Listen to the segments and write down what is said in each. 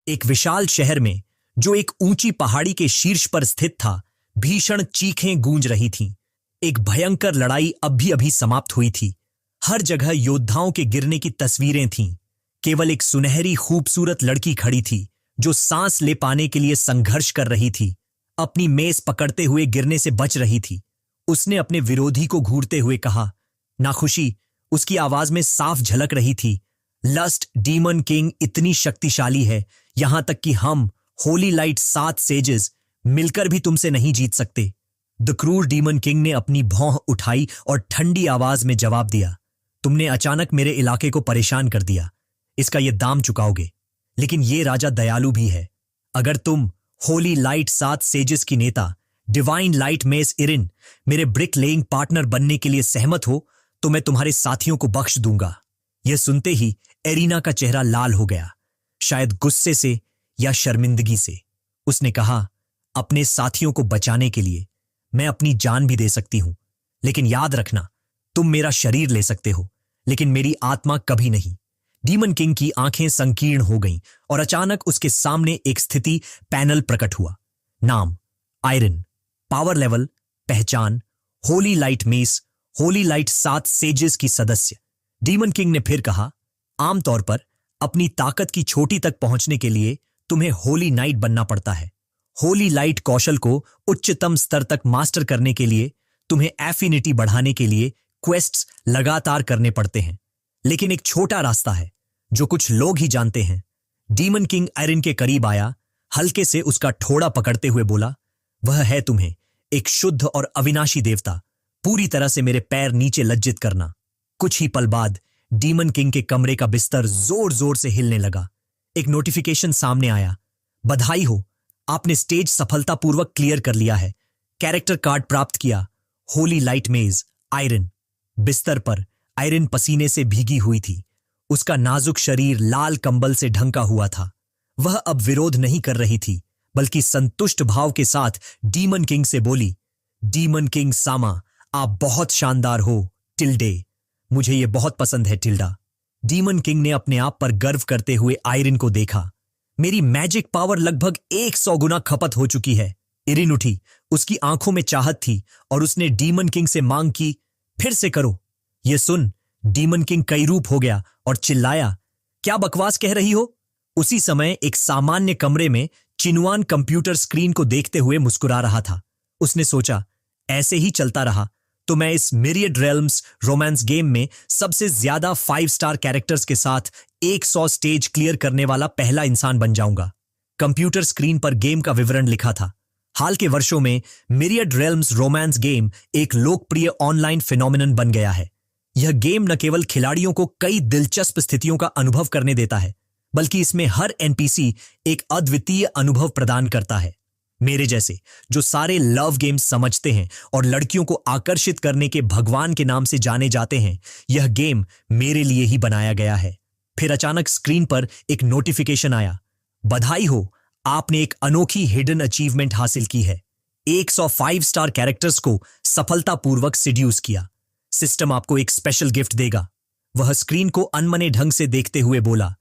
एक विशाल शहर में, जो एक ऊंची पहाड़ी के शीर्ष पर स्थित था, भीषण चीखें गूंज रही थीं। एक भयंकर लड़ाई अभी अभी समाप्त हुई थी। हर जगह योद्धाओं के गिरने की तस्वीरें थीं। केवल एक सुनहरी खूबसूरत लड़की खड़ी थी, जो सांस ले पाने के लिए संघर्ष कर रही थी, अपनी मेज पकड़ते हुए गिरने से बच रही थी। उसने अपने विरोधी को घूरते हुए कहा, नाखुशी उसकी आवाज में साफ झलक रही थी। लस्ट डीमन किंग इतनी शक्तिशाली है, यहां तक कि हम होली लाइट 7 सेजेस मिलकर भी तुमसे नहीं जीत सकते। द क्रूर डीमन किंग ने अपनी भौं उठाई और ठंडी आवाज में जवाब दिया, तुमने अचानक मेरे इलाके को परेशान कर दिया, इसका ये दाम चुकाओगे। लेकिन ये राजा दयालु भी है। अगर तुम होली लाइट 7 सेजेस की नेता डिवाइन लाइट मेस इरिन मेरे ब्रिक लेइंग पार्टनर बनने के लिए सहमत हो, तो मैं तुम्हारे साथियों को बख्श दूंगा। यह सुनते ही एरिना का चेहरा लाल हो गया, शायद गुस्से से या शर्मिंदगी से। उसने कहा, अपने साथियों को बचाने के लिए मैं अपनी जान भी दे सकती हूं, लेकिन याद रखना, तुम मेरा शरीर ले सकते हो, लेकिन मेरी आत्मा कभी नहीं। डीमन किंग की आंखें संकीर्ण हो गईं और अचानक उसके सामने एक स्थिति पैनल प्रकट हुआ। नाम आयरन, पावर लेवल, पहचान Holi light mess, Holi light 7 sages की सदस्य। डीमन किंग ने फिर कहा, आमतौर पर अपनी ताकत की छोटी तक पहुंचने के लिए तुम्हें होली नाइट बनना पड़ता है। होली लाइट कौशल को उच्चतम स्तर तक मास्टर करने के लिए तुम्हें एफिनिटी बढ़ाने के लिए क्वेस्ट्स लगातार करने पड़ते हैं। लेकिन एक छोटा रास्ता है जो कुछ लोग ही जानते हैं। डीमन किंग आयरन के करीब आया, हल्के से उसका ठोड़ा पकड़ते हुए बोला, वह है तुम्हें एक शुद्ध और अविनाशी देवता, पूरी तरह से मेरे पैर नीचे लज्जित करना। कुछ ही पल बाद डीमन किंग के कमरे का बिस्तर जोर जोर से हिलने लगा। एक नोटिफिकेशन सामने आया, बधाई हो, आपने स्टेज सफलतापूर्वक क्लियर कर लिया है, कैरेक्टर कार्ड प्राप्त किया, होली लाइट मेज आयरन। बिस्तर पर आयरन पसीने से भीगी हुई थी। उसका नाजुक शरीर लाल कंबल से ढंका हुआ था। वह अब विरोध नहीं कर रही थी, बल्कि संतुष्ट भाव के साथ डीमन किंग से बोली, डीमन किंग सामा, आप बहुत शानदार हो टिल्डे, मुझे ये बहुत पसंद है टिल्डा। डीमन किंग ने अपने आप पर गर्व करते हुए आयरन को देखा। मेरी मैजिक पावर लगभग 100 गुना खपत हो चुकी है। इरिन उठी, उसकी आंखों में चाहत थी और उसने डीमन किंग से मांग की, फिर से करो। यह सुन डीमन किंग कई रूप हो गया और चिल्लाया, क्या बकवास कह रही हो। उसी समय एक सामान्य कमरे में चिनवान कंप्यूटर स्क्रीन को देखते हुए मुस्कुरा रहा था। उसने सोचा, ऐसे ही चलता रहा तो मैं इस मिरियड रेल्म्स रोमांस गेम में सबसे ज्यादा 5 स्टार कैरेक्टर्स के साथ 100 स्टेज क्लियर करने वाला पहला इंसान बन जाऊंगा। कंप्यूटर स्क्रीन पर गेम का विवरण लिखा था। हाल के वर्षों में मिरियड रेल्म्स रोमांस गेम एक लोकप्रिय ऑनलाइन फिनोमिनन बन गया है। यह गेम न केवल खिलाड़ियों को कई दिलचस्प स्थितियों का अनुभव करने देता है, बल्कि इसमें हर एनपीसी एक अद्वितीय अनुभव प्रदान करता है। मेरे जैसे जो सारे लव गेम्स समझते हैं और लड़कियों को आकर्षित करने के भगवान के नाम से जाने जाते हैं, यह गेम मेरे लिए ही बनाया गया है। फिर अचानक स्क्रीन पर एक नोटिफिकेशन आया, बधाई हो, आपने एक अनोखी हिडन अचीवमेंट हासिल की है। 105 स्टार कैरेक्टर्स को सफलतापूर्वक सिड्यूस किया। सिस्टम आपको एक स्पेशल गिफ्ट देगा। वह स्क्रीन को अनमने ढंग से देखते हुए बोला,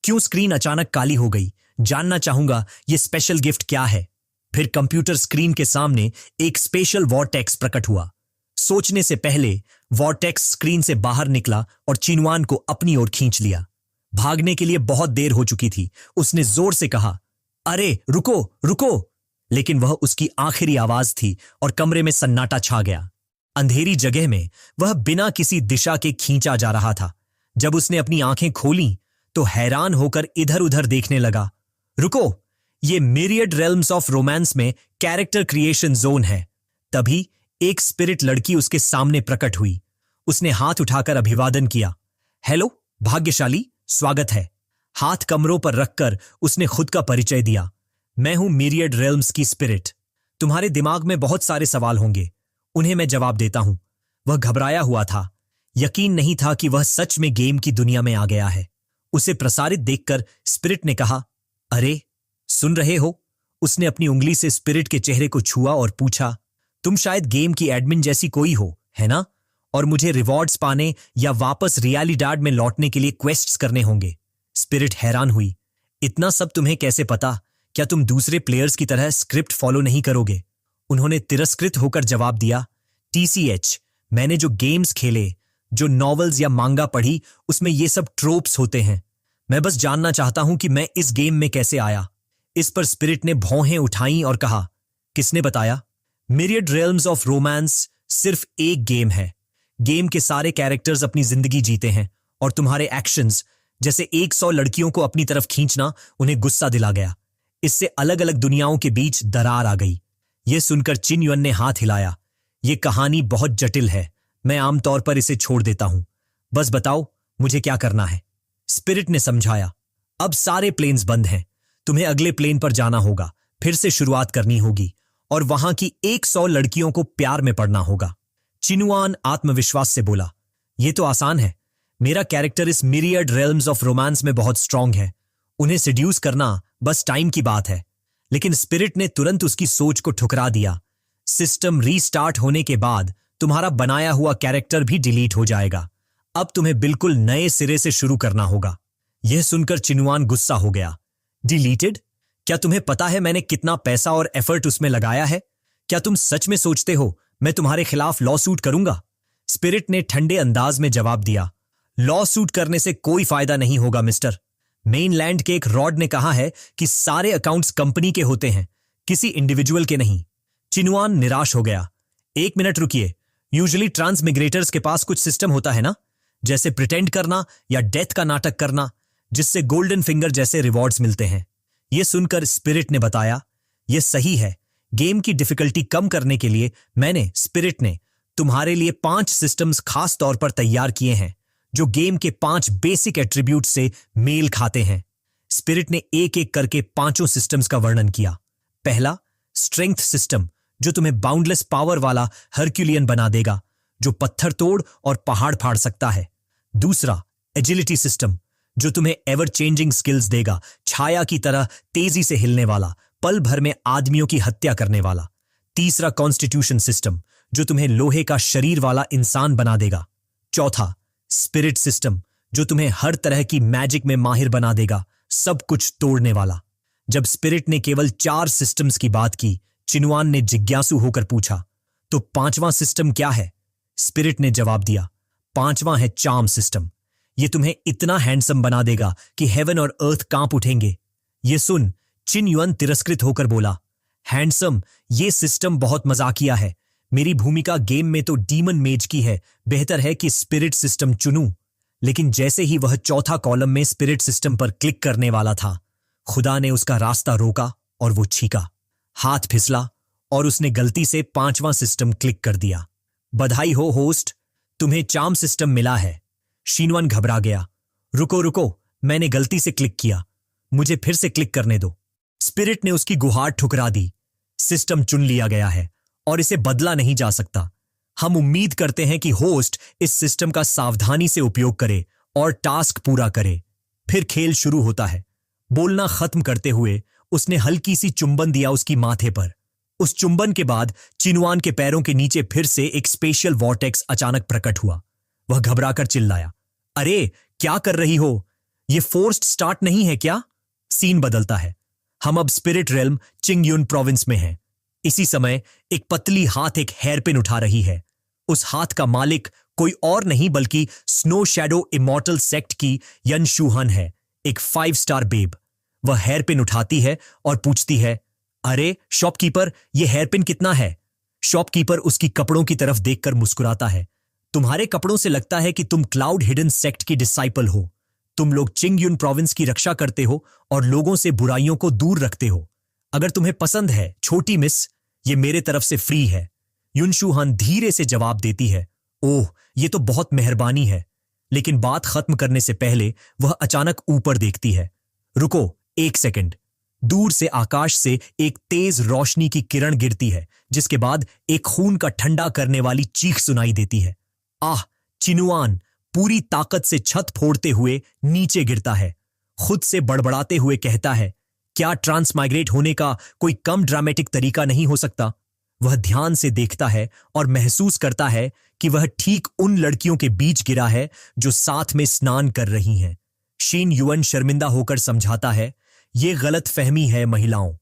क्यों स्क्रीन अचानक काली हो गई, जानना चाहूंगा यह स्पेशल गिफ्ट क्या है। फिर कंप्यूटर स्क्रीन के सामने एक स्पेशल वॉर्टेक्स प्रकट हुआ। सोचने से पहले वॉर्टेक्स स्क्रीन से बाहर निकला और चिनवान को अपनी ओर खींच लिया। भागने के लिए बहुत देर हो चुकी थी। उसने जोर से कहा, अरे रुको रुको, लेकिन वह उसकी आखिरी आवाज थी और कमरे में सन्नाटा छा गया। अंधेरी जगह में वह बिना किसी दिशा के खींचा जा रहा था। जब उसने अपनी आंखें खोलीं तो हैरान होकर इधर उधर देखने लगा। रुको, ये मिरियड रेल्म्स ऑफ रोमांस में कैरेक्टर क्रिएशन जोन है। तभी एक स्पिरिट लड़की उसके सामने प्रकट हुई। उसने हाथ उठाकर अभिवादन किया, हेलो भाग्यशाली, स्वागत है। हाथ कमरों पर रखकर उसने खुद का परिचय दिया, मैं हूं मिरियड रेल्म्स की स्पिरिट। तुम्हारे दिमाग में बहुत सारे सवाल होंगे, उन्हें मैं जवाब देता हूं। वह घबराया हुआ था। यकीन नहीं था कि वह सच में गेम की दुनिया में आ गया है। उसे प्रसारित देखकर स्पिरिट ने कहा, अरे सुन रहे हो। उसने अपनी उंगली से स्पिरिट के चेहरे को छुआ और पूछा, तुम शायद गेम की एडमिन जैसी कोई हो, है ना? और मुझे रिवॉर्ड्स पाने या वापस रियलिडाड में लौटने के लिए क्वेस्ट्स करने होंगे। स्पिरिट हैरान हुई। इतना सब तुम्हें कैसे पता? क्या तुम दूसरे प्लेयर्स की तरह स्क्रिप्ट फॉलो नहीं करोगे? उन्होंने तिरस्कृत होकर जवाब दिया, TCH, मैंने जो गेम्स खेले, जो नॉवेल्स या मांगा पढ़ी, उसमें ये सब ट्रोप्स होते हैं। मैं बस जानना चाहता हूं कि मैं इस गेम में कैसे आया। इस पर स्पिरिट ने भौहें उठाई और कहा, किसने बताया? मिरियड रेल्म्स ऑफ रोमांस सिर्फ एक गेम है। गेम के सारे कैरेक्टर्स अपनी जिंदगी जीते हैं और तुम्हारे एक्शंस, जैसे 100 लड़कियों को अपनी तरफ खींचना, उन्हें गुस्सा दिला गया। इससे अलग अलग दुनियाओं के बीच दरार आ गई। यह सुनकर चिन युन ने हाथ हिलाया। यह कहानी बहुत जटिल है, मैं आमतौर पर इसे छोड़ देता हूं। बस बताओ मुझे क्या करना है। स्पिरिट ने समझाया, अब सारे प्लेन्स बंद हैं, तुम्हें अगले प्लेन पर जाना होगा, फिर से शुरुआत करनी होगी और वहां की 100 लड़कियों को प्यार में पड़ना होगा। चिनुआन आत्मविश्वास से बोला, यह तो आसान है। मेरा कैरेक्टर इस मिरियड रेल्म्स ऑफ रोमांस में बहुत स्ट्रांग है, उन्हें सिड्यूस करना बस टाइम की बात है। लेकिन स्पिरिट ने तुरंत उसकी सोच को ठुकरा दिया। सिस्टम रीस्टार्ट होने के बाद तुम्हारा बनाया हुआ कैरेक्टर भी डिलीट हो जाएगा। अब तुम्हें बिल्कुल नए सिरे से शुरू करना होगा। यह सुनकर चिनुआन गुस्सा हो गया। डिलीटेड? क्या तुम्हें पता है मैंने कितना पैसा और एफर्ट उसमें लगाया है? क्या तुम सच में सोचते हो मैं तुम्हारे खिलाफ लॉ सूट करूंगा? स्पिरिट ने ठंडे अंदाज में जवाब दिया, लॉ सूट करने से कोई फायदा नहीं होगा मिस्टर। मेनलैंड के एक रॉड ने कहा है कि सारे अकाउंट्स कंपनी के होते हैं, किसी इंडिविजुअल के नहीं। चिनुआन निराश हो गया। एक मिनट रुकिए, यूजुअली ट्रांसमिग्रेटर्स के पास कुछ सिस्टम होता है ना, जैसे प्रिटेंड करना या डेथ का नाटक करना, जिससे गोल्डन फिंगर जैसे रिवॉर्ड्स मिलते हैं। यह सुनकर स्पिरिट ने बताया, यह सही है। गेम की डिफिकल्टी कम करने के लिए स्पिरिट ने तुम्हारे लिए 5 सिस्टम्स खास तौर पर तैयार किए हैं, जो गेम के 5 बेसिक एट्रीब्यूट से मेल खाते हैं। स्पिरिट ने एक एक करके 5 सिस्टम्स का वर्णन किया। पहला, स्ट्रेंथ सिस्टम, जो तुम्हें बाउंडलेस पावर वाला हरक्यूलियन बना देगा, जो पत्थर तोड़ और पहाड़ फाड़ सकता है। दूसरा, एजिलिटी सिस्टम, जो तुम्हें एवर चेंजिंग स्किल्स देगा, छाया की तरह तेजी से हिलने वाला, पल भर में आदमियों की हत्या करने वाला। तीसरा, कॉन्स्टिट्यूशन सिस्टम, जो तुम्हें लोहे का शरीर वाला इंसान बना देगा। चौथा, स्पिरिट सिस्टम, जो तुम्हें हर तरह की मैजिक में माहिर बना देगा, सब कुछ तोड़ने वाला। जब स्पिरिट ने केवल 4 सिस्टम्स की बात की, चिनुआन ने जिज्ञासु होकर पूछा, तो 5वां सिस्टम क्या है? स्पिरिट ने जवाब दिया, 5वां है चार्म सिस्टम। यह तुम्हें इतना हैंडसम बना देगा कि हेवन और अर्थ कांप उठेंगे। यह सुन चिन युन तिरस्कृत होकर बोला, हैंडसम, यह सिस्टम बहुत मजाकिया है। मेरी भूमिका गेम में तो डीमन मेज की है, बेहतर है कि स्पिरिट सिस्टम चुनूं। लेकिन जैसे ही वह चौथा कॉलम में स्पिरिट सिस्टम पर क्लिक करने वाला था, खुदा ने उसका रास्ता रोका और वो छीका। हाथ फिसला और उसने गलती से 5वां सिस्टम क्लिक कर दिया। बधाई हो होस्ट, तुम्हें चार्म सिस्टम मिला है। शीनवन घबरा गया। रुको रुको, मैंने गलती से क्लिक किया, मुझे फिर से क्लिक करने दो। स्पिरिट ने उसकी गुहार ठुकरा दी। सिस्टम चुन लिया गया है और इसे बदला नहीं जा सकता। हम उम्मीद करते हैं कि होस्ट इस सिस्टम का सावधानी से उपयोग करे और टास्क पूरा करे। फिर खेल शुरू होता है। बोलना खत्म करते हुए उसने हल्की सी चुंबन दिया उसकी माथे पर। उस चुंबन के बाद चिनुआन के पैरों के नीचे फिर से एक स्पेशल वॉर्टेक्स अचानक प्रकट हुआ। वह घबराकर चिल्लाया, अरे क्या कर रही हो? यह फोर्स्ड स्टार्ट नहीं है क्या? सीन बदलता है। हम अब स्पिरिट रेल्म चिंगयुन प्रोविंस में हैं। इसी समय एक पतली हाथ एक हेयरपिन उठा रही है। उस हाथ का मालिक कोई और नहीं बल्कि स्नो शैडो इमॉर्टल सेक्ट की यन शूहन है, एक 5 स्टार बेब। वह हेयरपिन उठाती है और पूछती है, अरे शॉपकीपर, यह हेयरपिन कितना है? शॉपकीपर उसकी कपड़ों की तरफ देखकर मुस्कुराता है। तुम्हारे कपड़ों से लगता है कि तुम क्लाउड हिडन सेक्ट की डिसाइपल हो। तुम लोग चिंगयुन प्रोविंस की रक्षा करते हो और लोगों से बुराइयों को दूर रखते हो। अगर तुम्हें पसंद है छोटी मिस, ये मेरे तरफ से फ्री है। युनशुहान धीरे से जवाब देती है, ओह ये तो बहुत मेहरबानी है। लेकिन बात खत्म करने से पहले वह अचानक ऊपर देखती है। रुको 1 सेकंड। दूर से आकाश से एक तेज रोशनी की किरण गिरती है, जिसके बाद एक खून का ठंडा करने वाली चीख सुनाई देती है। आह! चिनुआन पूरी ताकत से छत फोड़ते हुए नीचे गिरता है। खुद से बड़बड़ाते हुए कहता है, क्या ट्रांसमाइग्रेट होने का कोई कम ड्रामेटिक तरीका नहीं हो सकता? वह ध्यान से देखता है और महसूस करता है कि वह ठीक उन लड़कियों के बीच गिरा है जो साथ में स्नान कर रही हैं। शीन युअन शर्मिंदा होकर समझाता है, ये गलत फहमी है महिलाओं।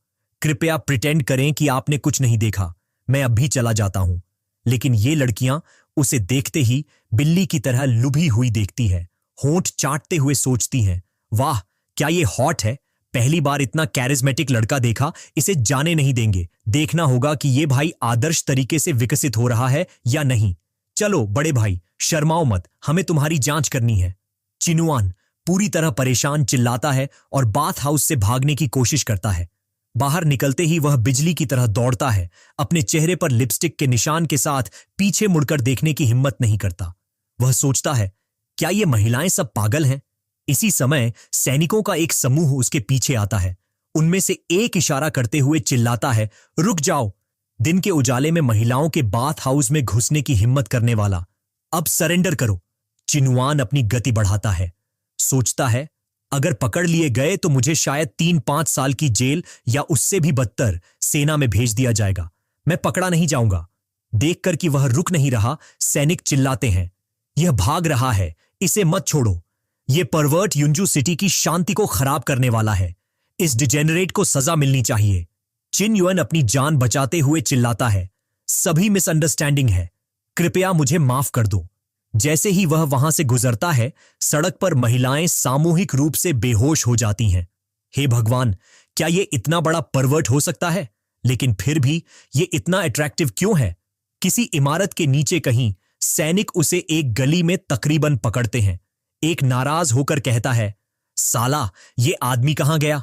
कृपया प्रिटेंड करें कि आपने कुछ नहीं देखा। मैं अब भी चला जाता हूं। लेकिन ये लड़कियां उसे देखते ही बिल्ली की तरह लुभी हुई देखती है, होंठ चाटते हुए सोचती हैं, वाह क्या ये हॉट है। पहली बार इतना कैरिज्मेटिक लड़का देखा, इसे जाने नहीं देंगे। देखना होगा कि ये भाई आदर्श तरीके से विकसित हो रहा है या नहीं। चलो बड़े भाई, शर्माओ मत, हमें तुम्हारी जांच करनी है। चिनुआन पूरी तरह परेशान चिल्लाता है और बाथ हाउस से भागने की कोशिश करता है। बाहर निकलते ही वह बिजली की तरह दौड़ता है, अपने चेहरे पर लिपस्टिक के निशान के साथ पीछे मुड़कर देखने की हिम्मत नहीं करता। वह सोचता है, क्या ये महिलाएं सब पागल हैं? इसी समय सैनिकों का एक समूह उसके पीछे आता है। उनमें से एक इशारा करते हुए चिल्लाता है, रुक जाओ। दिन के उजाले में महिलाओं के बाथ हाउस में घुसने की हिम्मत करने वाला, अब सरेंडर करो। चिनुआन अपनी गति बढ़ाता है, सोचता है, अगर पकड़ लिए गए तो मुझे शायद 3-5 साल की जेल या उससे भी बदतर सेना में भेज दिया जाएगा। मैं पकड़ा नहीं जाऊंगा। देखकर कि वह रुक नहीं रहा, सैनिक चिल्लाते हैं, यह भाग रहा है, इसे मत छोड़ो। यह परवर्ट युंजू सिटी की शांति को खराब करने वाला है। इस डिजेनरेट को सजा मिलनी चाहिए। चिन युएन अपनी जान बचाते हुए चिल्लाता है, सभी मिसअंडरस्टैंडिंग है, कृपया मुझे माफ कर दो। जैसे ही वह वहां से गुजरता है, सड़क पर महिलाएं सामूहिक रूप से बेहोश हो जाती हैं। हे भगवान, क्या यह इतना बड़ा परवर्ट हो सकता है? लेकिन फिर भी यह इतना अट्रैक्टिव क्यों है? किसी इमारत के नीचे कहीं सैनिक उसे एक गली में तकरीबन पकड़ते हैं। एक नाराज होकर कहता है, साला ये आदमी कहां गया?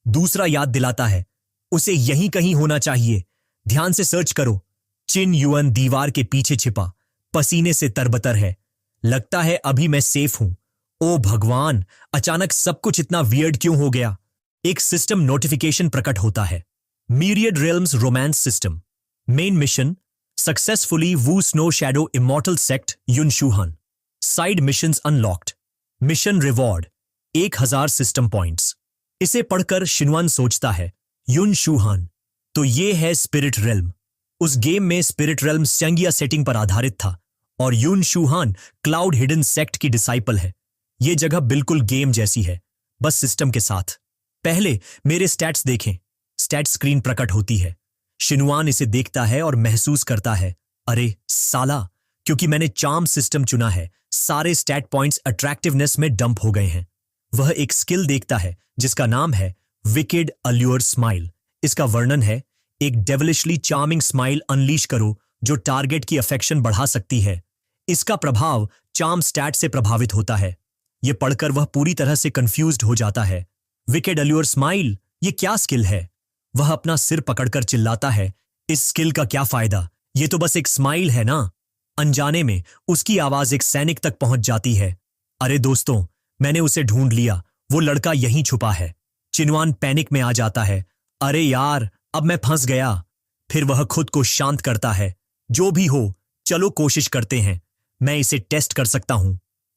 दूसरा याद दिलाता है, उसे यहीं कहीं होना चाहिए, ध्यान से सर्च करो। चिन युएन दीवार के पीछे छिपा पसीने से तरबतर है। लगता है अभी मैं सेफ हूं। ओ भगवान, अचानक सब कुछ इतना वियर्ड क्यों हो गया? एक सिस्टम नोटिफिकेशन प्रकट होता है, myriad realms romance system main mission successfully Wu snow shadow immortal sect Yun Shuhan. Side missions unlocked. Mission reward 1000 system points. इसे पढ़कर शिनवान सोचता है, युन शुहान तो ये है स्पिरिट रेल्म। उस गेम में स्पिरिट रेल्म स्यांगिया सेटिंग पर आधारित था और युन शुहान क्लाउड हिडन सेक्ट की डिसाइपल है। ये जगह बिल्कुल गेम जैसी है, बस सिस्टम के साथ। पहले मेरे स्टैट्स देखें। स्टैट स्क्रीन प्रकट होती है। शिनुआन इसे देखता है और महसूस करता है, अरे साला, क्योंकि मैंने चार्म सिस्टम चुना है, सारे स्टैट पॉइंट्स अट्रैक्टिवनेस में डंप हो गए हैं। वह एक स्किल देखता है जिसका नाम है विकेड अल्यूर स्माइल। इसका वर्णन है, एक डेविलिशली चार्मिंग स्माइल अनलीश करो जो टारगेट की अफेक्शन बढ़ा सकती है। इसका प्रभाव चार्म स्टैट से प्रभावित होता है। यह पढ़कर वह पूरी तरह से कंफ्यूज्ड हो जाता है। विकेड अल्यूर स्माइल, ये क्या स्किल है? वह अपना सिर पकड़कर चिल्लाता है, इस स्किल का क्या फायदा? ये तो बस एक स्माइल है ना। अनजाने में उसकी आवाज एक सैनिक तक पहुंच जाती है, अरे दोस्तों, मैंने उसे ढूंढ लिया, वो लड़का यहीं छुपा है। चिनवान पैनिक में आ जाता है, अरे यार, अब मैं फंस गया। फिर वह खुद को शांत करता है, जो भी हो, चलो कोशिश करते हैं, मैं इसे टेस्ट कर सकता हूं।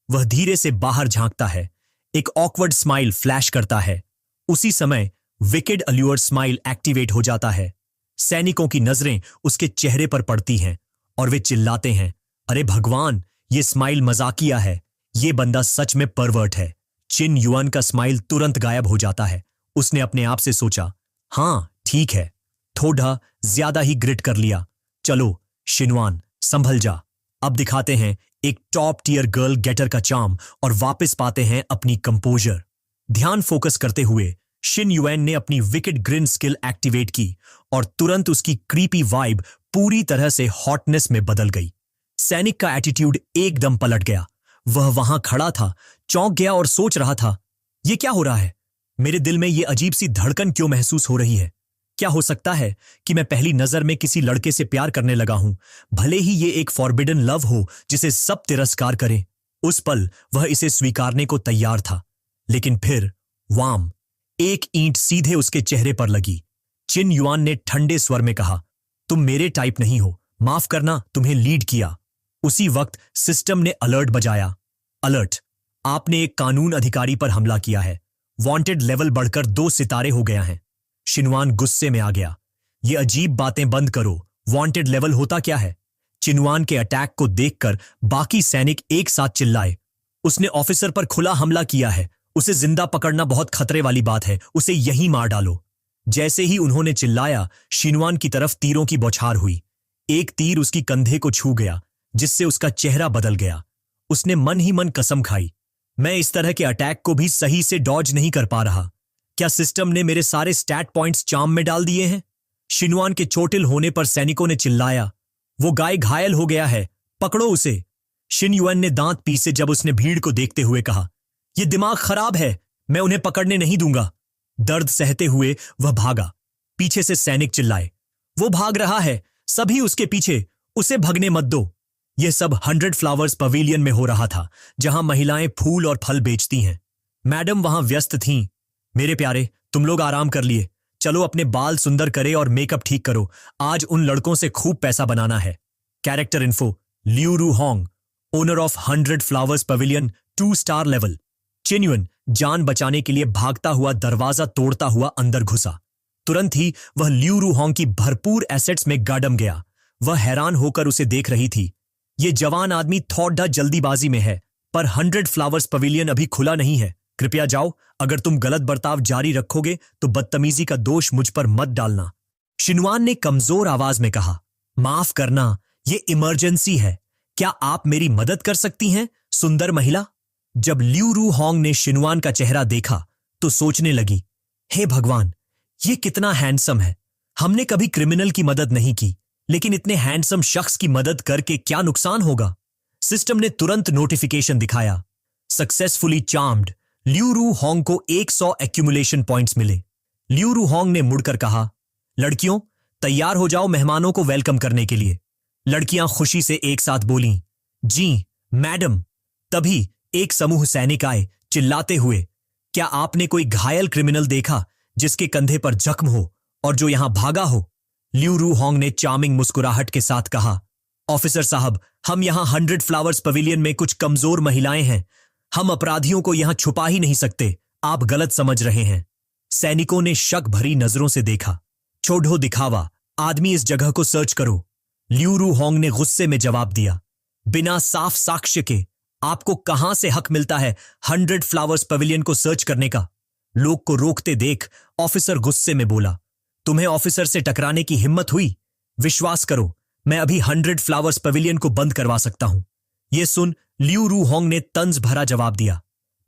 वह धीरे से बाहर झांकता है। एक ऑकवर्ड स्माइल फ्लैश करता है। उसी समय विकेड अल्यूर स्माइल एक्टिवेट हो जाता है। सैनिकों की नजरें उसके चेहरे पर पड़ती हैं और वे चिल्लाते हैं, अरे भगवान, ये स्माइल मजाकिया है, ये बंदा सच में परवर्ट है। चिन युआन का स्माइल तुरंत गायब हो जाता है। उसने अपने आप से सोचा, हाँ ठीक है, थोड़ा ज्यादा ही ग्रिट कर लिया। चलो शिनवान, संभल जा। अब दिखाते हैं एक टॉप टियर गर्ल गेटर का चार्म और वापस पाते हैं अपनी कंपोजर। ध्यान फोकस करते हुए शिन युएन ने अपनी विकेड ग्रिन स्किल एक्टिवेट की और तुरंत उसकी क्रीपी वाइब पूरी तरह से हॉटनेस में बदल गई। सैनिक का एटीट्यूड एकदम पलट गया। वह वहां खड़ा था, चौंक गया और सोच रहा था, यह क्या हो रहा है? मेरे दिल में यह अजीब सी धड़कन क्यों महसूस हो रही है? क्या हो सकता है कि मैं पहली नजर में किसी लड़के से प्यार करने लगा हूं, भले ही ये एक फॉरबिडन लव हो जिसे सब तिरस्कार करें। उस पल वह इसे स्वीकारने को तैयार था, लेकिन फिर वाम, एक ईंट सीधे उसके चेहरे पर लगी। चिन युआन ने ठंडे स्वर में कहा, तुम मेरे टाइप नहीं हो, माफ करना, तुम्हें लीड किया। उसी वक्त सिस्टम ने अलर्ट बजाया, अलर्ट, आपने एक कानून अधिकारी पर हमला किया है, वांटेड लेवल बढ़कर 2 सितारे हो गया है। शिनवान गुस्से में आ गया, ये अजीब बातें बंद करो, वांटेड लेवल होता क्या है? चिनवान के अटैक को देखकर बाकी सैनिक एक साथ चिल्लाए, उसने ऑफिसर पर खुला हमला किया है, उसे जिंदा पकड़ना बहुत खतरे वाली बात है, उसे यहीं मार डालो। जैसे ही उन्होंने चिल्लाया, शिनवान की तरफ तीरों की बौछार हुई। एक तीर उसकी कंधे को छू गया, जिससे उसका चेहरा बदल गया। उसने मन ही मन कसम खाई, मैं इस तरह के अटैक को भी सही से डॉज नहीं कर पा रहा। क्या सिस्टम ने मेरे सारे स्टैट पॉइंट्स चार्म में डाल दिए हैं? शिनवान के चोटिल होने पर सैनिकों ने चिल्लाया, वो गाय घायल हो गया है, पकड़ो उसे। शिन युएन ने दांत पीसे जब उसने भीड़ को देखते हुए कहा, यह दिमाग खराब है, मैं उन्हें पकड़ने नहीं दूंगा। दर्द सहते हुए वह भागा। पीछे से सैनिक चिल्लाए, वो भाग रहा है, सभी उसके पीछे, उसे भगने मत दो। यह सब 100 फ्लावर्स पवेलियन में हो रहा था, जहां महिलाएं फूल और फल बेचती हैं। मैडम वहां व्यस्त थीं। मेरे प्यारे, तुम लोग आराम कर लिए, चलो अपने बाल सुंदर करे और मेकअप ठीक करो, आज उन लड़कों से खूब पैसा बनाना है। Character info, Liu Ru Hong, owner of 100 flowers pavilion, 2 star level. Chin Yuen जान बचाने के लिए भागता हुआ दरवाजा तोड़ता हुआ अंदर घुसा। तुरंत ही वह लियू रू होंग की भरपूर एसेट्स में गाडम गया। वह हैरान होकर उसे देख रही थी। ये जवान आदमी थोड़ा जल्दीबाजी में है, पर 100 फ्लावर्स पवेलियन अभी खुला नहीं है। कृपया जाओ, अगर तुम गलत बर्ताव जारी रखोगे तो बदतमीजी का दोष मुझ पर मत डालना। शिनवान ने कमजोर आवाज में कहा, माफ करना, ये इमरजेंसी है, क्या आप मेरी मदद कर सकती हैं, सुंदर महिला? जब लियू रू होंग ने शिनवान का चेहरा देखा तो सोचने लगी, हे भगवान, ये कितना हैंडसम है। हमने कभी क्रिमिनल की मदद नहीं की, लेकिन इतने हैंडसम शख्स की मदद करके क्या नुकसान होगा? सिस्टम ने तुरंत नोटिफिकेशन दिखाया, successfully charmed. Liu Ru Hong को 100 एक्यूमुलेशन पॉइंट्स मिले। लियू रू होंग ने मुड़कर कहा, लड़कियों, तैयार हो जाओ मेहमानों को वेलकम करने के लिए। लड़कियां खुशी से एक साथ बोलीं, जी मैडम। तभी एक समूह सैनिक आए, चिल्लाते हुए, क्या आपने कोई घायल क्रिमिनल देखा जिसके कंधे पर जख्म हो और जो यहां भागा हो? लियू रू होंग ने चार्मिंग मुस्कुराहट के साथ कहा, ऑफिसर साहब, हम यहां 100 फ्लावर्स पवेलियन में कुछ कमजोर महिलाएं हैं, हम अपराधियों को यहां छुपा ही नहीं सकते, आप गलत समझ रहे हैं। सैनिकों ने शक भरी नजरों से देखा, छोड़ो दिखावा, आदमी इस जगह को सर्च करो। लियू रू होंग ने गुस्से में जवाब दिया, बिना साफ साक्ष्य के आपको कहां से हक मिलता है 100 फ्लावर्स पवेलियन को सर्च करने का? लोग को रोकते देख ऑफिसर गुस्से में बोला, तुम्हें ऑफिसर से टकराने की हिम्मत हुई? विश्वास करो, मैं अभी 100 फ्लावर्स पवेलियन को बंद करवा सकता हूं। यह सुन लियू रू होंग ने तंज भरा जवाब दिया,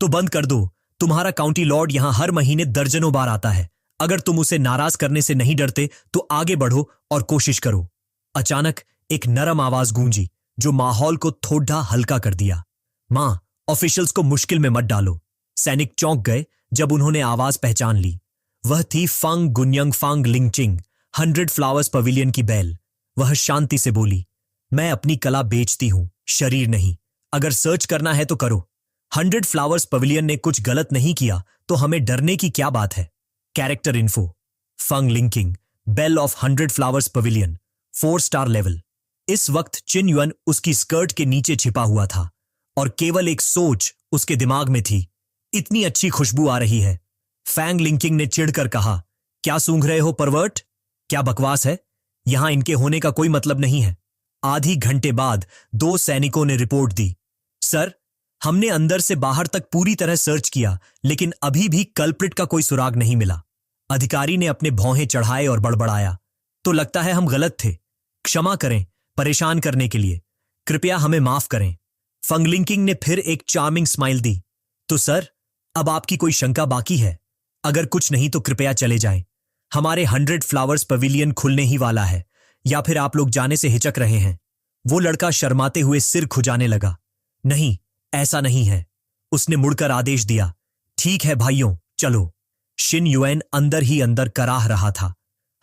तो बंद कर दो, तुम्हारा काउंटी लॉर्ड यहां हर महीने दर्जनों बार आता है, अगर तुम उसे नाराज करने से नहीं डरते तो आगे बढ़ो और कोशिश करो। अचानक एक नरम आवाज गूंजी जो माहौल को थोड़ा हल्का कर दिया, मां, ऑफिशियल्स को मुश्किल में मत डालो। सैनिक चौंक गए जब उन्होंने आवाज पहचान ली। वह थी फंग गुन्यंग फांग लिंगचिंग, 100 फ्लावर्स पवेलियन की बैल। वह शांति से बोली, मैं अपनी कला बेचती हूं, शरीर नहीं, अगर सर्च करना है तो करो। 100 फ्लावर्स पवेलियन ने कुछ गलत नहीं किया तो हमें डरने की क्या बात है। Character info, Fang Linqing, bell of 100 flowers pavilion, 4 star level. इस वक्त चिन युएन उसकी स्कर्ट के नीचे छिपा हुआ था और केवल एक सोच उसके दिमाग में थी, इतनी अच्छी खुशबू आ रही है। फैंग लिंकिंग ने चिढ़कर कहा, क्या सूंघ रहे हो परवर्ट? क्या बकवास है, यहां इनके होने का कोई मतलब नहीं है। आधी घंटे बाद 2 सैनिकों ने रिपोर्ट दी, सर, हमने अंदर से बाहर तक पूरी तरह सर्च किया, लेकिन अभी भी कल्प्रिट का कोई सुराग नहीं मिला। अधिकारी ने अपने भौहें चढ़ाए और बड़बड़ाया, तो लगता है हम गलत थे, क्षमा करें परेशान करने के लिए, कृपया हमें माफ करें। फंगलिंकिंग ने फिर एक चार्मिंग स्माइल दी, तो सर, अब आपकी कोई शंका बाकी है? अगर कुछ नहीं तो कृपया चले जाएं, हमारे 100 फ्लावर्स पवेलियन खुलने ही वाला है, या फिर आप लोग जाने से हिचक रहे हैं? वो लड़का शर्माते हुए सिर खुजाने लगा, नहीं, ऐसा नहीं है। उसने मुड़कर आदेश दिया, ठीक है भाइयों, चलो। शिन युएन अंदर ही अंदर कराह रहा था,